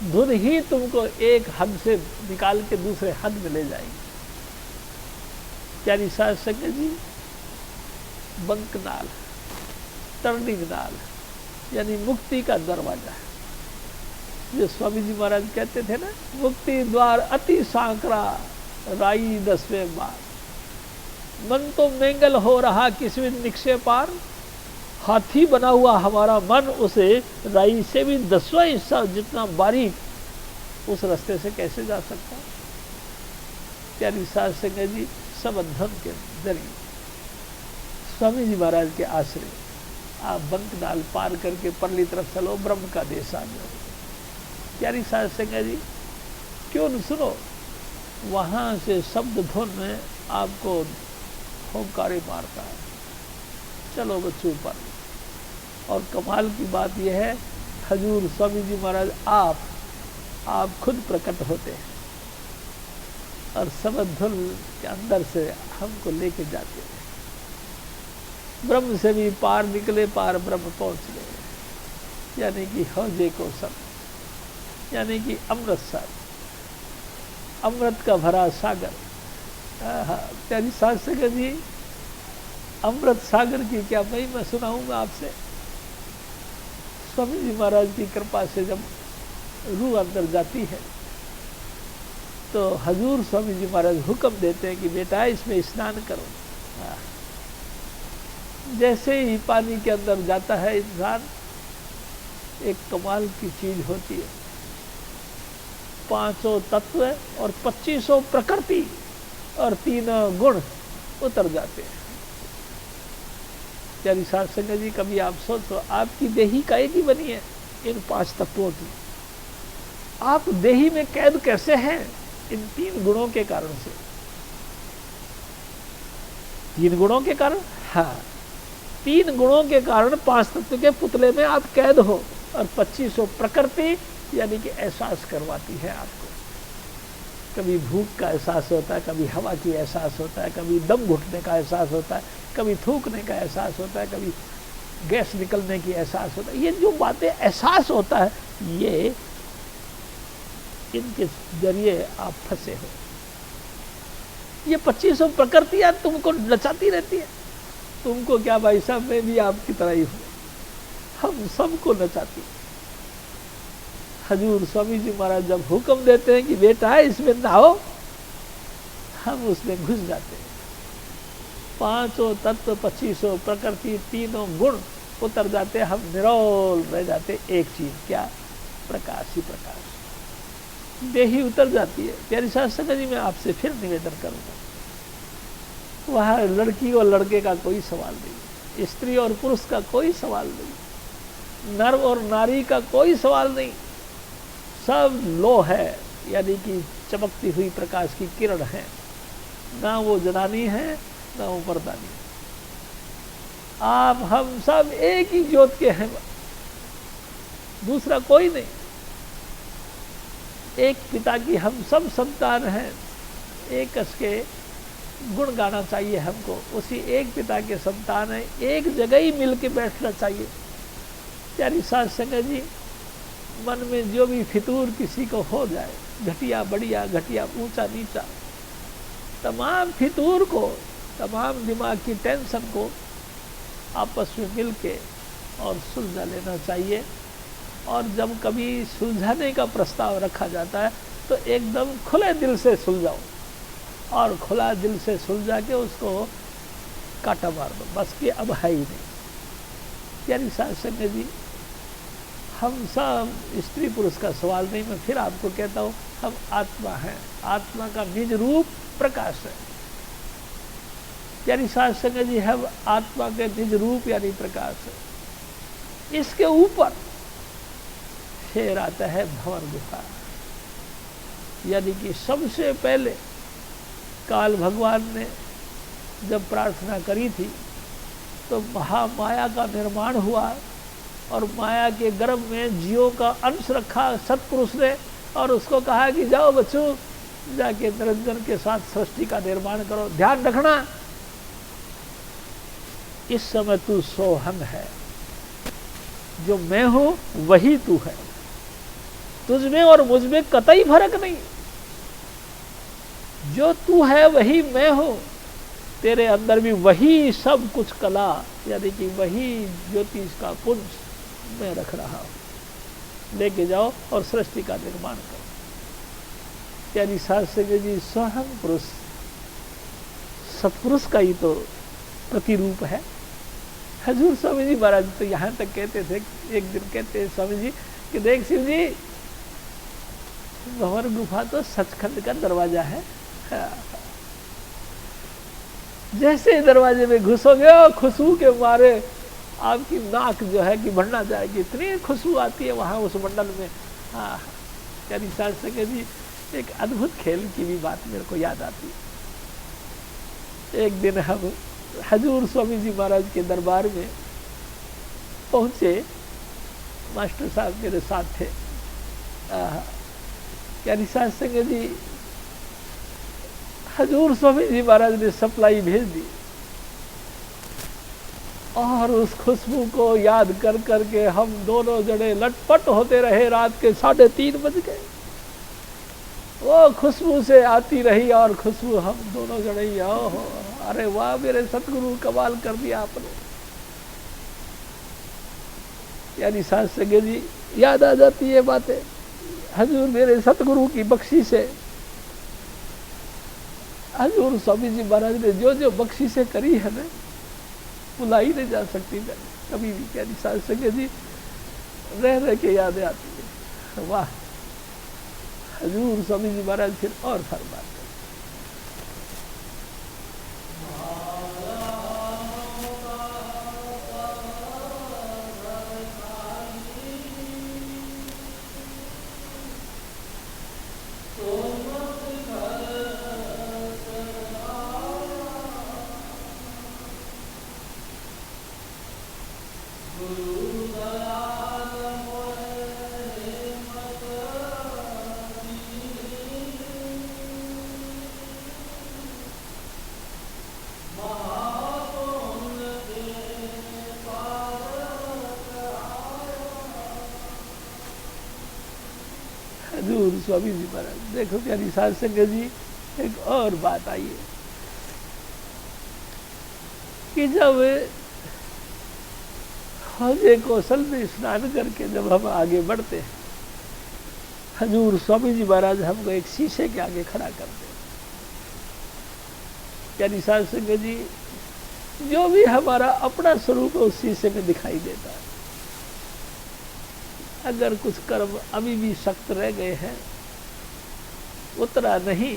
A: धुन ही तुमको एक हद से निकाल के दूसरे हद में ले जाएगी। प्यारी साध संगत जी बंकनाल, टर्निंग नाल यानी मुक्ति का दरवाजा है। जो स्वामी जी महाराज कहते थे ना, मुक्ति द्वार अति सांकरा राई 10वें बार, मन तो मेंगल हो रहा किसी निक्षे पार, हाथी बना हुआ हमारा मन उसे राई से भी 10वां हिस्सा जितना बारीक उस रास्ते से कैसे जा सकता। प्यारी साध संगत जी सब धन के जरिए स्वामी जी महाराज के आश्रय आप बंकनाल पार करके परली तरफ चलो, ब्रह्म का देश आ जाओ। प्यारी साध संगत जी, क्यों न सुनो, वहां से शब्द धुन में आपको होंकारे मारता है, चलो बच्चों पर। और कमाल की बात यह है, हजूर स्वामी जी महाराज आप खुद प्रकट होते हैं और शब्द धुन के अंदर से हमको लेके जाते हैं। ब्रह्म से भी पार निकले, पार ब्रह्म पहुंच गए, यानी कि हौजे को सब, यानी कि अमृतसर, अमृत का भरा सागर। प्यारी साध संगत जी, अमृत सागर की क्या महिमा सुनाऊंगा आपसे। स्वामी जी महाराज की कृपा से जब रूह अंदर जाती है तो हजूर स्वामी जी महाराज हुक्म देते हैं कि बेटा इसमें स्नान करो। जैसे ही पानी के अंदर जाता है इंसान, एक कमाल की चीज होती है, 500 तत्व और 2500 प्रकृति और 3 गुण उतर जाते हैं। प्यारी साध संगत जी, कभी आप सोचो, आपकी देही काहे की बनी है? इन 5 तत्वों की। आप देही में कैद कैसे हैं? इन 3 गुणों के कारण से। 3 गुणों के कारण, हाँ, 3 गुणों के कारण 5 तत्व के पुतले में आप कैद हो। और 2500 प्रकृति, यानी कि एहसास करवाती है आपको। कभी भूख का एहसास होता है, कभी हवा की एहसास होता है, कभी दम घुटने का एहसास होता है, कभी थूकने का एहसास होता है, कभी गैस निकलने की एहसास होता है। ये जो बातें एहसास होता है, ये इनके जरिए आप फंसे हो। ये 2500 प्रकृतियां तुमको नचाती रहती है। तुमको क्या भाई साहब, मैं भी आपकी तरह ही हूं, हम सबको नचाती है। हजूर स्वामी जी महाराज जब हुक्म देते हैं कि बेटा इसमें नहाओ, हम उसमें घुस जाते हैं। 500 तत्व, 2500 प्रकृति, 3 गुण उतर जाते, हम निरोल रह जाते। एक चीज क्या? प्रकाश ही प्रकाश। देही उतर जाती है। प्यारी साध संगत जी, मैं आपसे फिर निवेदन करूंगा, वहां लड़की और लड़के का कोई सवाल नहीं, स्त्री और पुरुष का कोई सवाल नहीं, नर और नारी का कोई सवाल नहीं। सब लो है, यानी कि चमकती हुई प्रकाश की किरण है। ना वो जनानी है, ना वो मर्दानी है। आप हम सब एक ही ज्योत के हैं, दूसरा कोई नहीं। एक पिता की हम सब संतान हैं। एक के गुण गाना चाहिए हमको, उसी एक पिता के संतान है, एक जगह ही मिल के बैठना चाहिए। प्यारी साध संगत जी, मन में जो भी फितूर किसी को हो जाए, घटिया बढ़िया, घटिया ऊंचा नीचा, तमाम फितूर को, तमाम दिमाग की टेंशन को आपस में मिल के और सुलझा लेना चाहिए। और जब कभी सुलझाने का प्रस्ताव रखा जाता है तो एकदम खुले दिल से सुलझाओ, और खुला दिल से सुलझा के उसको काटा मार दो, बस कि अब है ही नहीं। प्यारी साध संगत जी, हम सब स्त्री पुरुष का सवाल नहीं, मैं फिर आपको कहता हूँ, हम आत्मा हैं। आत्मा का निज रूप प्रकाश है। यानी साध संगत जी, हम आत्मा के निज रूप यानी प्रकाश है। इसके ऊपर फिर आता है भंवर गुफा, यानी कि सबसे पहले काल भगवान ने जब प्रार्थना करी थी तो महामाया का निर्माण हुआ, और माया के गर्भ में जीवों का अंश रखा सत्पुरुष ने, और उसको कहा कि जाओ बच्चों, जाके निरंजन के साथ सृष्टि का निर्माण करो। ध्यान रखना, इस समय तू सोहम है, जो मैं हूं वही तू है, तुझमें और मुझमें कतई फर्क नहीं। जो तू है वही मैं हूं, तेरे अंदर भी वही सब कुछ कला, यानी कि वही ज्योतिष का पुंज मैं रख रहा हूं। लेके जाओ और सृष्टि का निर्माण करो। यानी साध संगत जी, स्वयं पुरुष सत्पुरुष का ही तो प्रतिरूप है। हजूर स्वामी जी महाराज तो यहाँ तक कहते थे, एक दिन कहते स्वामी जी कि देख शिव जी, भंवर गुफा तो सचखंड का दरवाजा है। जैसे दरवाजे में घुसोगे, खुशबू के मारे आपकी नाक जो है कि बढ़ना जाएगी, इतनी खुशबू आती है वहाँ उस मंडल में। हाँ, यानी साथ संगत जी एक अद्भुत खेल की भी बात मेरे को याद आती है। एक दिन हम हजूर स्वामी जी महाराज के दरबार में पहुँचे, मास्टर साहब मेरे साथ थे। यानी साथ संगत जी हजूर स्वामी जी महाराज ने सप्लाई भेज दी और उस खुशबू को याद कर करके हम दोनों जने लटपट होते रहे। रात के 3:30 बज गए, वो खुशबू से आती रही और खुशबू हम दोनों जने ही, ओहो अरे वाह मेरे सतगुरु, कमाल कर दिया आपने। यानी साथ संगत जी याद आ जाती है बातें, हजूर मेरे सतगुरु की बख्शिश है। हजूर स्वामी जी महाराज ने जो जो बख्शिशें करी है ना, भुलाई नहीं जा सकती मैं कभी भी। यानी साथ संगत जी रह रह के याद आती है। वाह, हजूर स्वामी जी महाराज फिर और फरमाते हैं, हजूर स्वामी जी महाराज। देखो प्यारी साध संगत जी, एक और बात आई है कि जब हौजे कौशल में स्नान करके जब हम आगे बढ़ते हैं, हजूर स्वामी जी महाराज हमको एक शीशे के आगे खड़ा करते हैं। यानी साध संगत जी, जो भी हमारा अपना स्वरूप उस शीशे में दिखाई देता है। अगर कुछ कर्म अभी भी सख्त रह गए हैं, उतरा नहीं,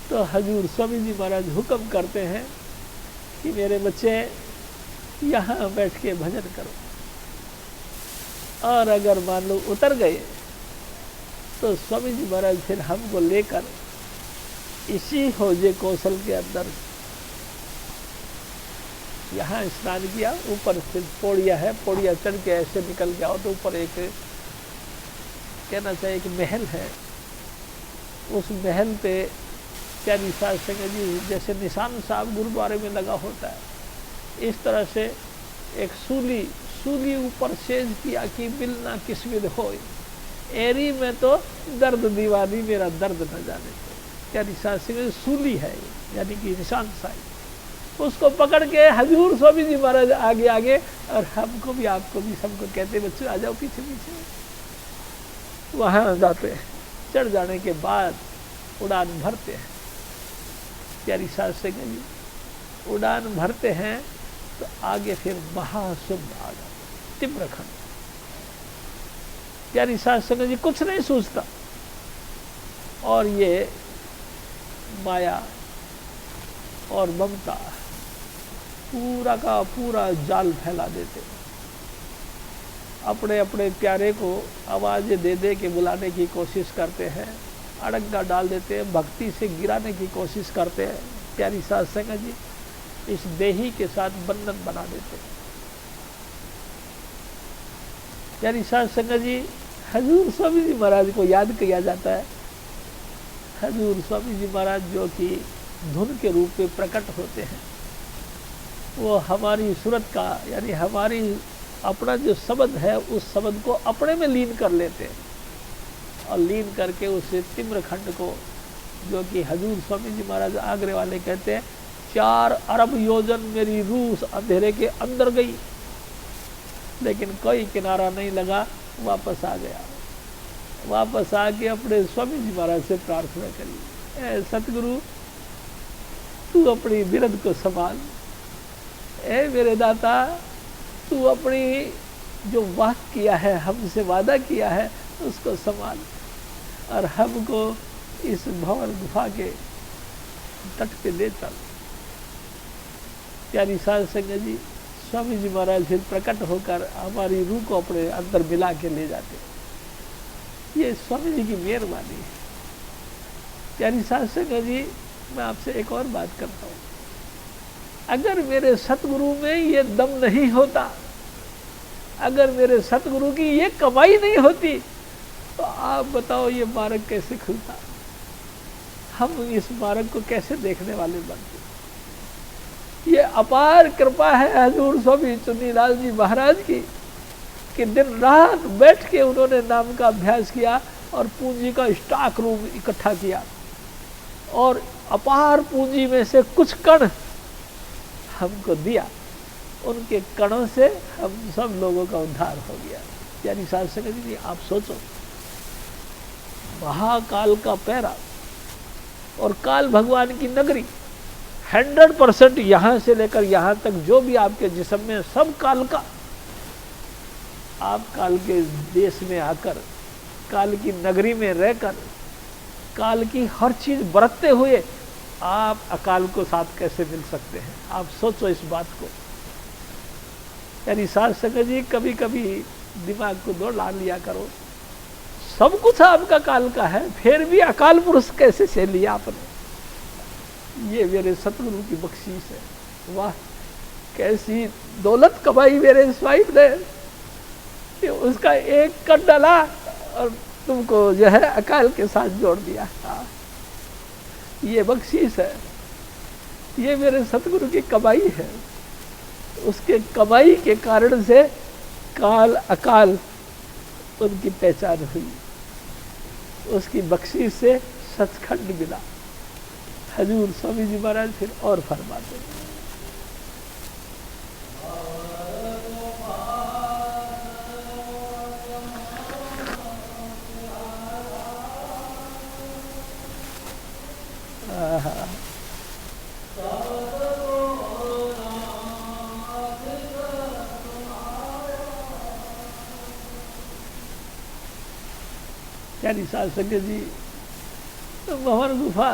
A: तो हजूर स्वामी जी महाराज हुक्म करते हैं कि मेरे बच्चे यहाँ बैठ के भजन करो। और अगर मान लो उतर गए, तो स्वामी जी महाराज फिर हमको लेकर इसी हौजे कौशल के अंदर यहाँ स्नान किया। ऊपर फिर पौड़िया है, पौड़िया चढ़ के ऐसे निकल के आओ तो ऊपर एक कहना चाहिए एक महल है। उस महल पे प्यारी साध संगत जी जैसे निशान साहब गुरुद्वारे में लगा होता है, इस तरह से एक सूली ऊपर सेज किया कि मिलना किस्मत होए, एरी में तो दर्द दीवानी मेरा दर्द न जाने। प्यारी साध संगत सूली है, यानी कि निशान साहब, उसको पकड़ के हजूर स्वामी जी महाराज आगे आगे, और हमको भी आपको भी सबको कहते बच्चों आ जाओ पीछे पीछे। वहाँ जाते हैं, चढ़ जाने के बाद उड़ान भरते हैं। प्यारी साध संगत जी उड़ान भरते हैं तो आगे फिर महाशुभ आ जाता, तिम्रखंड। प्यारी साध संगत जी कुछ नहीं सोचता, और ये माया और ममता पूरा का पूरा जाल फैला देते, अपने अपने प्यारे को आवाज़ें दे दे के बुलाने की कोशिश करते हैं, अड़ंगा डाल देते हैं, भक्ति से गिराने की कोशिश करते हैं। प्यारी साध संगत जी इस देही के साथ बंधन बना देते हैं। प्यारी साध संगत जी हजूर स्वामी जी महाराज को याद किया जाता है। हजूर स्वामी जी महाराज जो कि धुन के रूप में प्रकट होते हैं, वो हमारी सूरत का यानी हमारी अपना जो शब्द है उस शब्द को अपने में लीन कर लेते हैं, और लीन करके उस तिम्रखंड को, जो कि हजूर स्वामी जी महाराज आगरे वाले कहते हैं, 4 अरब योजन मेरी रूह अंधेरे के अंदर गई, लेकिन कोई किनारा नहीं लगा, वापस आ गया। वापस आके अपने स्वामी जी महाराज से प्रार्थना करी, ए सतगुरु तू अपनी बिरद को संभाल, ए मेरे दाता तू अपनी जो वाक किया है, हमसे वादा किया है, उसको संभाल, और हमको इस भंवर गुफा के तट पे ले चल। प्यारी साध संगत जी स्वामी जी महाराज फिर प्रकट होकर हमारी रूह को अपने अंदर मिला के ले जाते। ये स्वामी जी की मेहरबानी है। प्यारी साध संगत जी, मैं आपसे एक और बात करता हूँ, अगर मेरे सतगुरु में ये दम नहीं होता, अगर मेरे सतगुरु की ये कमाई नहीं होती, तो आप बताओ ये मार्ग कैसे खुलता, हम इस मार्ग को कैसे देखने वाले बनते। ये अपार कृपा है हजूर स्वामी चुन्नीलाल जी महाराज की कि दिन रात बैठ के उन्होंने नाम का अभ्यास किया और पूंजी का स्टॉक रूम इकट्ठा किया, और अपार पूंजी में से कुछ कण हमको दिया। उनके कणों से हम सब लोगों का उद्धार हो गया। यानी साध संगत जी, आप सोचो, महाकाल का पैरा और काल भगवान की नगरी, 100% यहाँ से लेकर यहाँ तक जो भी आपके जिस्म में सब काल का, आप काल के देश में आकर, काल की नगरी में रहकर, काल की हर चीज बरतते हुए आप अकाल को साथ कैसे मिल सकते हैं। आप सोचो इस बात को। यानी साध संगत जी, कभी कभी दिमाग को दौड़ा लिया करो, सब कुछ आपका काल का है, फिर भी अकाल पुरुष कैसे से लिया आपने। ये मेरे सतगुरु की बख्शीश है। वाह, कैसी दौलत कमाई मेरे स्वाइप ने कि उसका एक कट डाला और तुमको जो है अकाल के साथ जोड़ दिया। ये बख्शीश है, ये मेरे सतगुरु की कमाई है। उसके कमाई के कारण से काल अकाल उनकी पहचान हुई, उसकी बख्शीश से सचखंड मिला। हजूर स्वामी जी महाराज फिर और फरमाते हैं, यानी साध संगत जी, तो भवन गुफा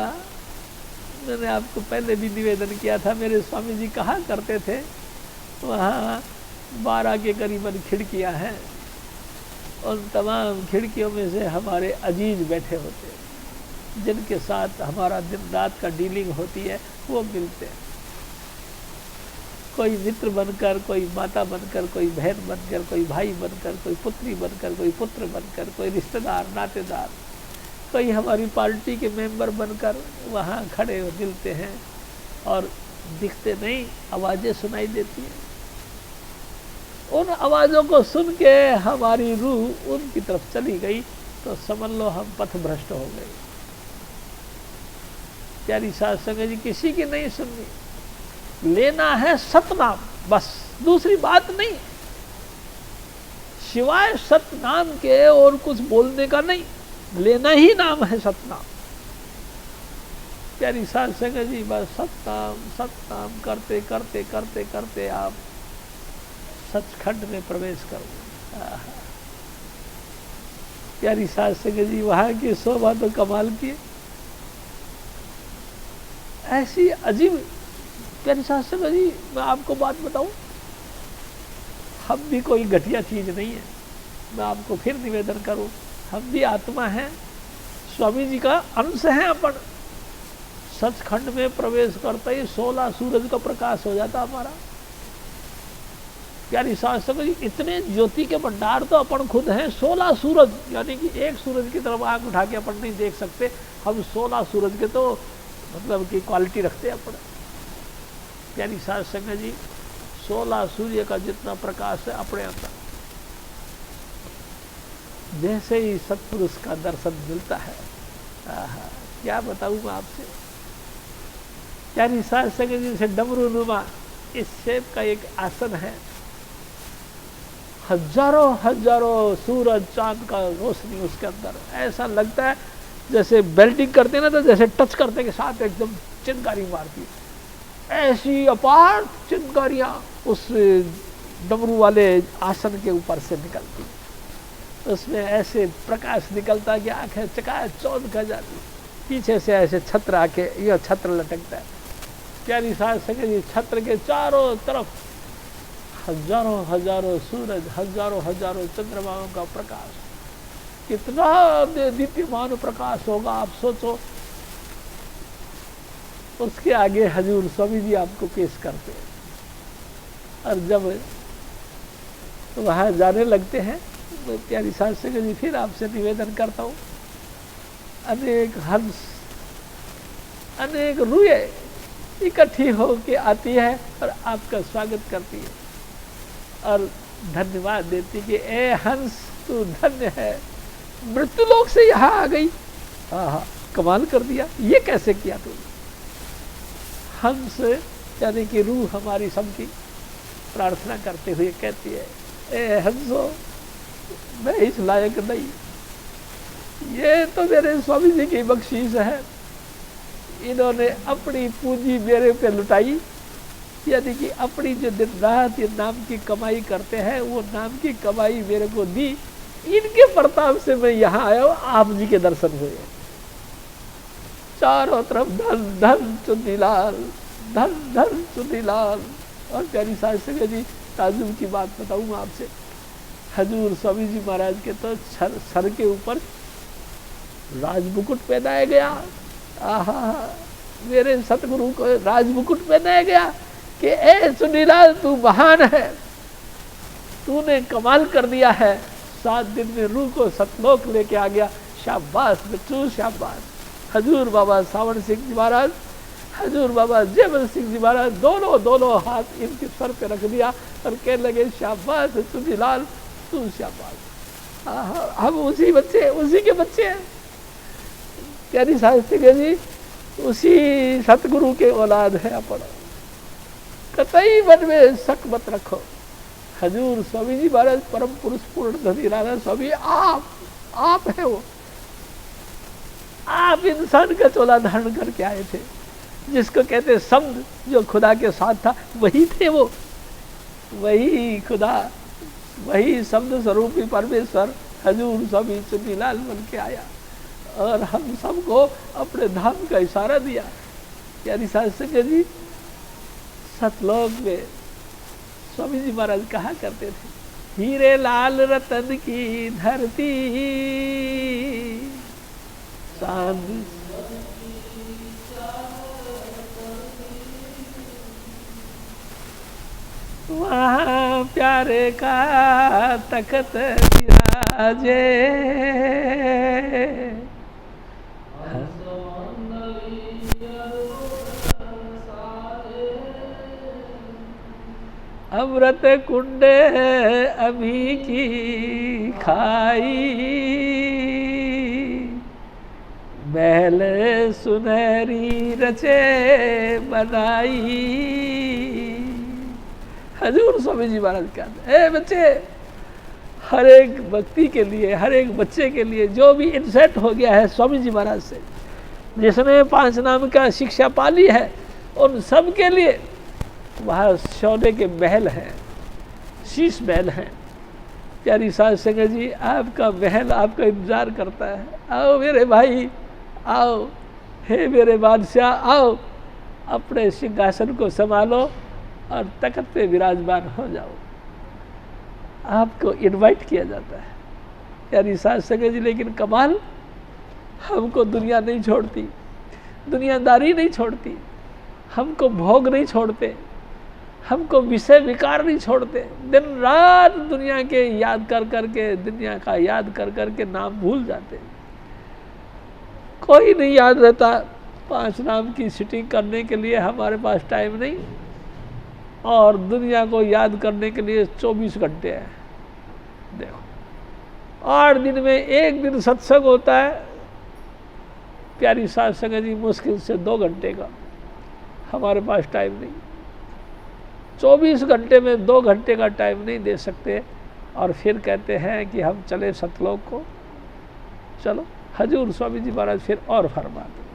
A: मैंने आपको पहले भी निवेदन किया था, मेरे स्वामी जी कहा करते थे, वहाँ 12 के करीबन खिड़कियाँ हैं, उन तमाम खिड़कियों में से हमारे अजीज बैठे होते हैं, जिनके साथ हमारा दिन रात का डीलिंग होती है, वो मिलते हैं। कोई मित्र बनकर, कोई माता बनकर, कोई बहन बनकर, कोई भाई बनकर, कोई पुत्री बनकर, कोई पुत्र बनकर, कोई रिश्तेदार नातेदार, कोई हमारी पार्टी के मेंबर बनकर वहाँ खड़े मिलते हैं, और दिखते नहीं, आवाज़ें सुनाई देती हैं। उन आवाज़ों को सुन के हमारी रूह उनकी तरफ चली गई, तो समझ लो हम पथ भ्रष्ट हो गए। प्यारी साध संगत जी, किसी की नहीं सुननी, लेना है सतनाम, बस, दूसरी बात नहीं, सिवाय सतनाम के और कुछ बोलने का नहीं, लेना ही नाम है सतनाम। प्यारी साध संगत जी, बस सतनाम सतनाम करते करते करते करते आप सचखंड में प्रवेश करो। प्यारी साध संगत जी, वहां की शोभा तो कमाल की, ऐसी अजीब। प्यारी साध संगत जी, मैं आपको बात बताऊं, हम भी कोई घटिया चीज नहीं है। मैं आपको फिर निवेदन करूं, हम भी आत्मा हैं, स्वामी जी का अंश हैं अपन। सचखंड में प्रवेश करते ही 16 सूरज का प्रकाश हो जाता हमारा। प्यारी साध संगत जी, इतने ज्योति के भंडार तो अपन खुद हैं। 16 सूरज, यानी कि एक सूरज की तरफ आंख उठा के अपन नहीं देख सकते, हम 16 सूरज के तो मतलब की क्वालिटी रखते हैं अपन। प्यारी साध संगत जी, 16 सूर्य का जितना प्रकाश है अपने अंदर, जैसे ही सत्पुरुष का दर्शन मिलता है, क्या बताऊं मैं आपसे। प्यारी साध संगत जी, से डमरू नुमा इस शेप का एक आसन है, हजारों हजारों सूरज चांद का रोशनी उसके अंदर, ऐसा लगता है जैसे बेल्टिंग करते हैं ना, तो जैसे टच करते के साथ एकदम चिंगारी मारती है। ऐसी अपार चिंगारियां उस डमरू वाले आसन के ऊपर से निकलती, उसमें ऐसे प्रकाश निकलता है कि आंखें चकाचौंध कर जाती। पीछे से ऐसे छत्र आके, यह छत्र लटकता है। प्यारी साध संगत जी, छत्र के चारों तरफ हजारों हजारों सूरज, हजारों हजारों चंद्रमाओं का प्रकाश, कितना दीप्यमान प्रकाश होगा आप सोचो। उसके आगे हजूर स्वामी जी आपको पेश करते हैं। और जब वहां जाने लगते हैं तो प्यारी सास संगत जी फिर आपसे निवेदन करता हूँ, अनेक हंस, अनेक रूहें इकट्ठी होके आती है और आपका स्वागत करती है और धन्यवाद देती कि ए हंस तू धन्य है, मृत्युलोक से यहाँ आ गई। हाँ, कमाल कर दिया, ये कैसे किया तूने। हंस यानी कि रूह हमारी सबकी प्रार्थना करते हुए कहती है, ए हंसो मैं इस लायक नहीं, ये तो मेरे स्वामी जी की बख्शीश है, इन्होंने अपनी पूंजी मेरे पे लुटाई, यानी कि अपनी जो दिन रात ये नाम की कमाई करते हैं वो नाम की कमाई मेरे को दी, इनके प्रताप से मैं यहाँ आया हूँ, आप जी के दर्शन हुए। चारों तरफ धन धन चुन्नीलाल, धन धन चुन्नीलाल। और प्यारी सास संगत जी ताजुब की बात बताऊँ आपसे, हजूर स्वामी जी महाराज के तो सर के ऊपर राजमुकुट पहनाया गया। आहा, मेरे सतगुरु को राजमुकुट पहनाया गया कि ए चुन्नीलाल तू महान है, तूने कमाल कर दिया है, 7 दिन में रूह को सतलोक लेके आ गया, शाबाश बच्चू शाबाश। हजूर बाबा सावन सिंह जी महाराज, हजूर बाबा जयवंत सिंह जी महाराज दोनों हाथ इनके सर पे रख दिया और कहने लगे शाबाश चुन्नीलाल तू शाबाश। हम उसी के बच्चे हैं। प्यारी सास संगत जी उसी सतगुरु के औलाद है अपन, कतई मन में शक मत रखो। हजूर स्वामी जी महाराज परम पुरुष पूर्ण धनी राधा स्वामी आप है वो, आप इंसान का चोला धारण करके आए थे, जिसको कहते शब्द जो खुदा के साथ था वही थे वो, वही खुदा, वही शब्द स्वरूपी परमेश्वर हजूर स्वामी चुन्नीलाल बन के आया और हम सबको अपने धाम का इशारा दिया। प्यारी सास संगत जी सतलोक में स्वामी जी महाराज कहा करते थे, हीरे लाल रतन की धरती चांद वहाँ प्यारे का तख्त विराजे, अमृत कुंड अभी की खाई, महल सुनहरी रचे बनाई। हजूर स्वामी जी महाराज कहते हैं, बच्चे, हर एक व्यक्ति के लिए, हर एक बच्चे के लिए जो भी इंसेट हो गया है स्वामी जी महाराज से, जिसने 5 नाम का शिक्षा पाली है, उन सब के लिए वहाँ सोने के महल हैं, शीश महल हैं। प्यारी सास संगत जी आपका महल आपका इंतजार करता है। आओ मेरे भाई आओ, हे मेरे बादशाह आओ, अपने सिंहासन को संभालो और तख्त पे विराजमान हो जाओ। आपको इनवाइट किया जाता है प्यारी सास संगत जी। लेकिन कमाल, हमको दुनिया नहीं छोड़ती, दुनियादारी नहीं छोड़ती, हमको भोग नहीं छोड़ते, हमको विषय विकार नहीं छोड़ते। दिन रात दुनिया के याद कर करके, दुनिया का याद कर करके नाम भूल जाते। कोई नहीं याद रहता। 5 नाम की सिटिंग करने के लिए हमारे पास टाइम नहीं, और दुनिया को याद करने के लिए 24 घंटे हैं। देखो 8 दिन में 1 दिन सत्संग होता है। प्यारी सास संगत जी मुश्किल से 2 घंटे का, हमारे पास टाइम नहीं। 24 घंटे में 2 घंटे का टाइम नहीं दे सकते, और फिर कहते हैं कि हम चले सतलोक को। चलो, हजूर स्वामी जी महाराज फिर और फरमाते,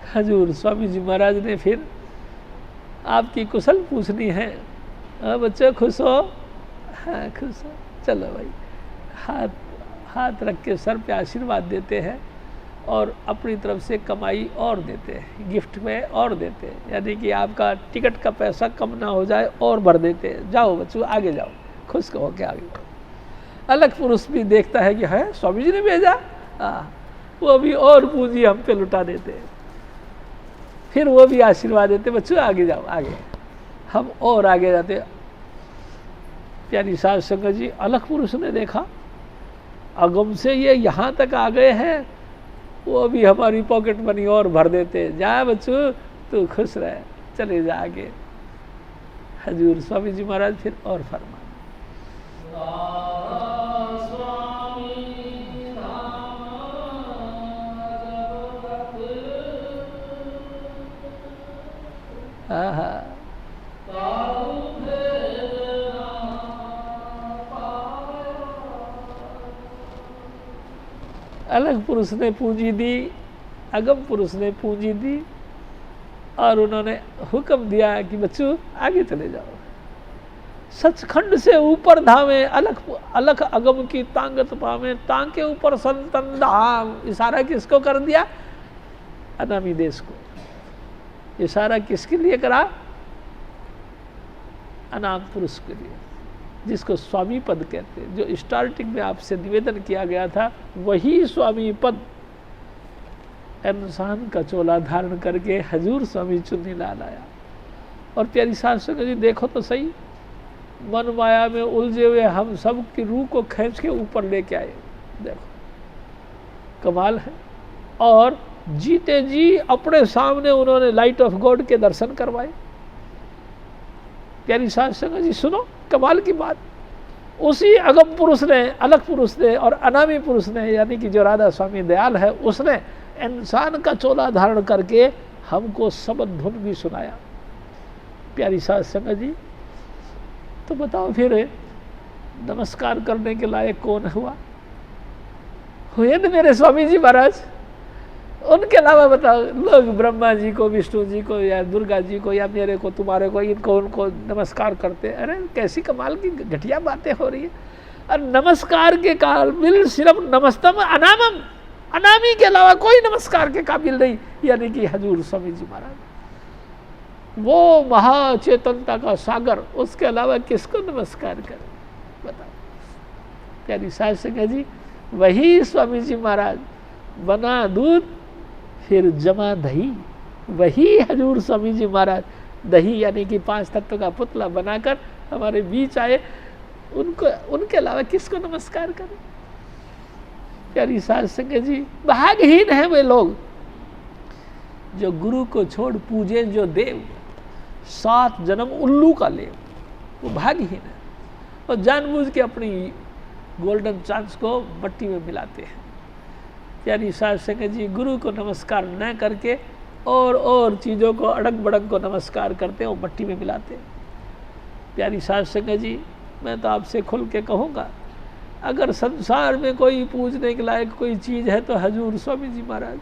A: हजूर स्वामी जी महाराज ने फिर आपकी कुशल पूछनी है। बच्चों खुश हो? हाँ खुश हो, चलो भाई। हाथ रख के सर पे आशीर्वाद देते हैं और अपनी तरफ से कमाई और देते हैं, गिफ्ट में और देते हैं, यानी कि आपका टिकट का पैसा कम ना हो जाए और भर देते हैं। जाओ बच्चों आगे जाओ, खुश हो के आगे। अलग पुरुष भी देखता है कि है स्वामी जी ने भेजा, वो भी और पूंजी हम पे लुटा देते हैं। फिर वो भी आशीर्वाद देते, बच्चों आगे जाओ आगे। हम और आगे जाते। प्यारी साध संगत जी, अलग पुरुष ने देखा अगम से ये यहाँ तक आ गए हैं, वो भी हमारी पॉकेट मनी और भर देते। जा बच्चों तू खुश रहे, चले जा आगे। हजूर स्वामी जी महाराज फिर और फरमा, अलग पुरुष ने पूंजी दी, अगम पुरुष ने पूंजी दी और उन्होंने हुक्म दिया कि बच्चों आगे चले जाओ। सचखंड से ऊपर धामे, अलख अगम की तांगत पावे, तांग के ऊपर संतन धाम। इशारा किसको कर दिया? अनामी देश को। इशारा किसके लिए करा? अनाम पुरुष के लिए, जिसको स्वामी पद कहते हैं। जो स्टार्टिंग में आपसे निवेदन किया गया था वही स्वामी पद इंसान का चोला धारण करके हजूर स्वामी चुन्नी लाल आया। और प्यारी साध संगत जी देखो तो सही, मन माया में उलझे हुए हम सब की रूह को खींच के ऊपर लेके आए। देखो कमाल है। और जीते जी अपने सामने उन्होंने लाइट ऑफ गॉड के दर्शन करवाए। प्यारी साध संगत जी सुनो कमाल की बात। उसी अगम पुरुष ने, अलग पुरुष ने और अनामी पुरुष ने, यानी कि जो राधा स्वामी दयाल है, उसने इंसान का चोला धारण करके हमको सबद धुन भी सुनाया। प्यारी साध संगत जी, तो बताओ फिर नमस्कार करने के लायक कौन हुआ? हुए न मेरे स्वामी जी महाराज। उनके अलावा बताओ, लोग ब्रह्मा जी को, विष्णु जी को या दुर्गा जी को या मेरे को, तुम्हारे को, इनको उनको नमस्कार करते। अरे कैसी कमाल की घटिया बातें हो रही है। और नमस्कार के काबिल सिर्फ नमस्तम अनामम, अनामी के अलावा कोई नमस्कार के काबिल नहीं, यानी कि हजूर स्वामी जी महाराज। वो महाचेतनता का सागर, उसके अलावा किसको नमस्कार करें बताओ। प्यारी साध संगत जी, वही स्वामी जी महाराज बना दूध फिर जमा दही। वही हजूर स्वामी जी महाराज दही यानी कि 5 तत्व का पुतला बनाकर हमारे बीच आए। उनके अलावा किसको नमस्कार करें? प्यारी साध संगत जी, भाग्यहीन है वे लोग जो गुरु को छोड़ पूजे जो देव, 7 जन्म उल्लू का ले, वो भाग्यहीन है। और जानबूझ के अपनी गोल्डन चांस को मट्टी में मिलाते हैं। प्यारी साध संगत जी, गुरु को नमस्कार न करके और चीज़ों को, अड़क बड़क को नमस्कार करते हैं, वो मट्टी में मिलाते हैं। प्यारी साध संगत जी, मैं तो आपसे खुल के कहूँगा, अगर संसार में कोई पूजने के लायक कोई चीज़ है तो हजूर स्वामी जी महाराज।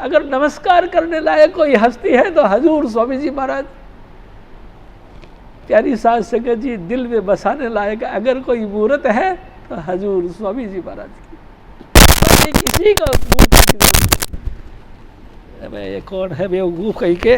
A: अगर नमस्कार करने लायक कोई हस्ती है तो हजूर स्वामी जी महाराज। प्यारी साध संगत जी, दिल में बसाने लायक अगर कोई मूर्त है तो हजूर स्वामी जी महाराज की। किसी का ये कौन है बेवकूफ कहीं के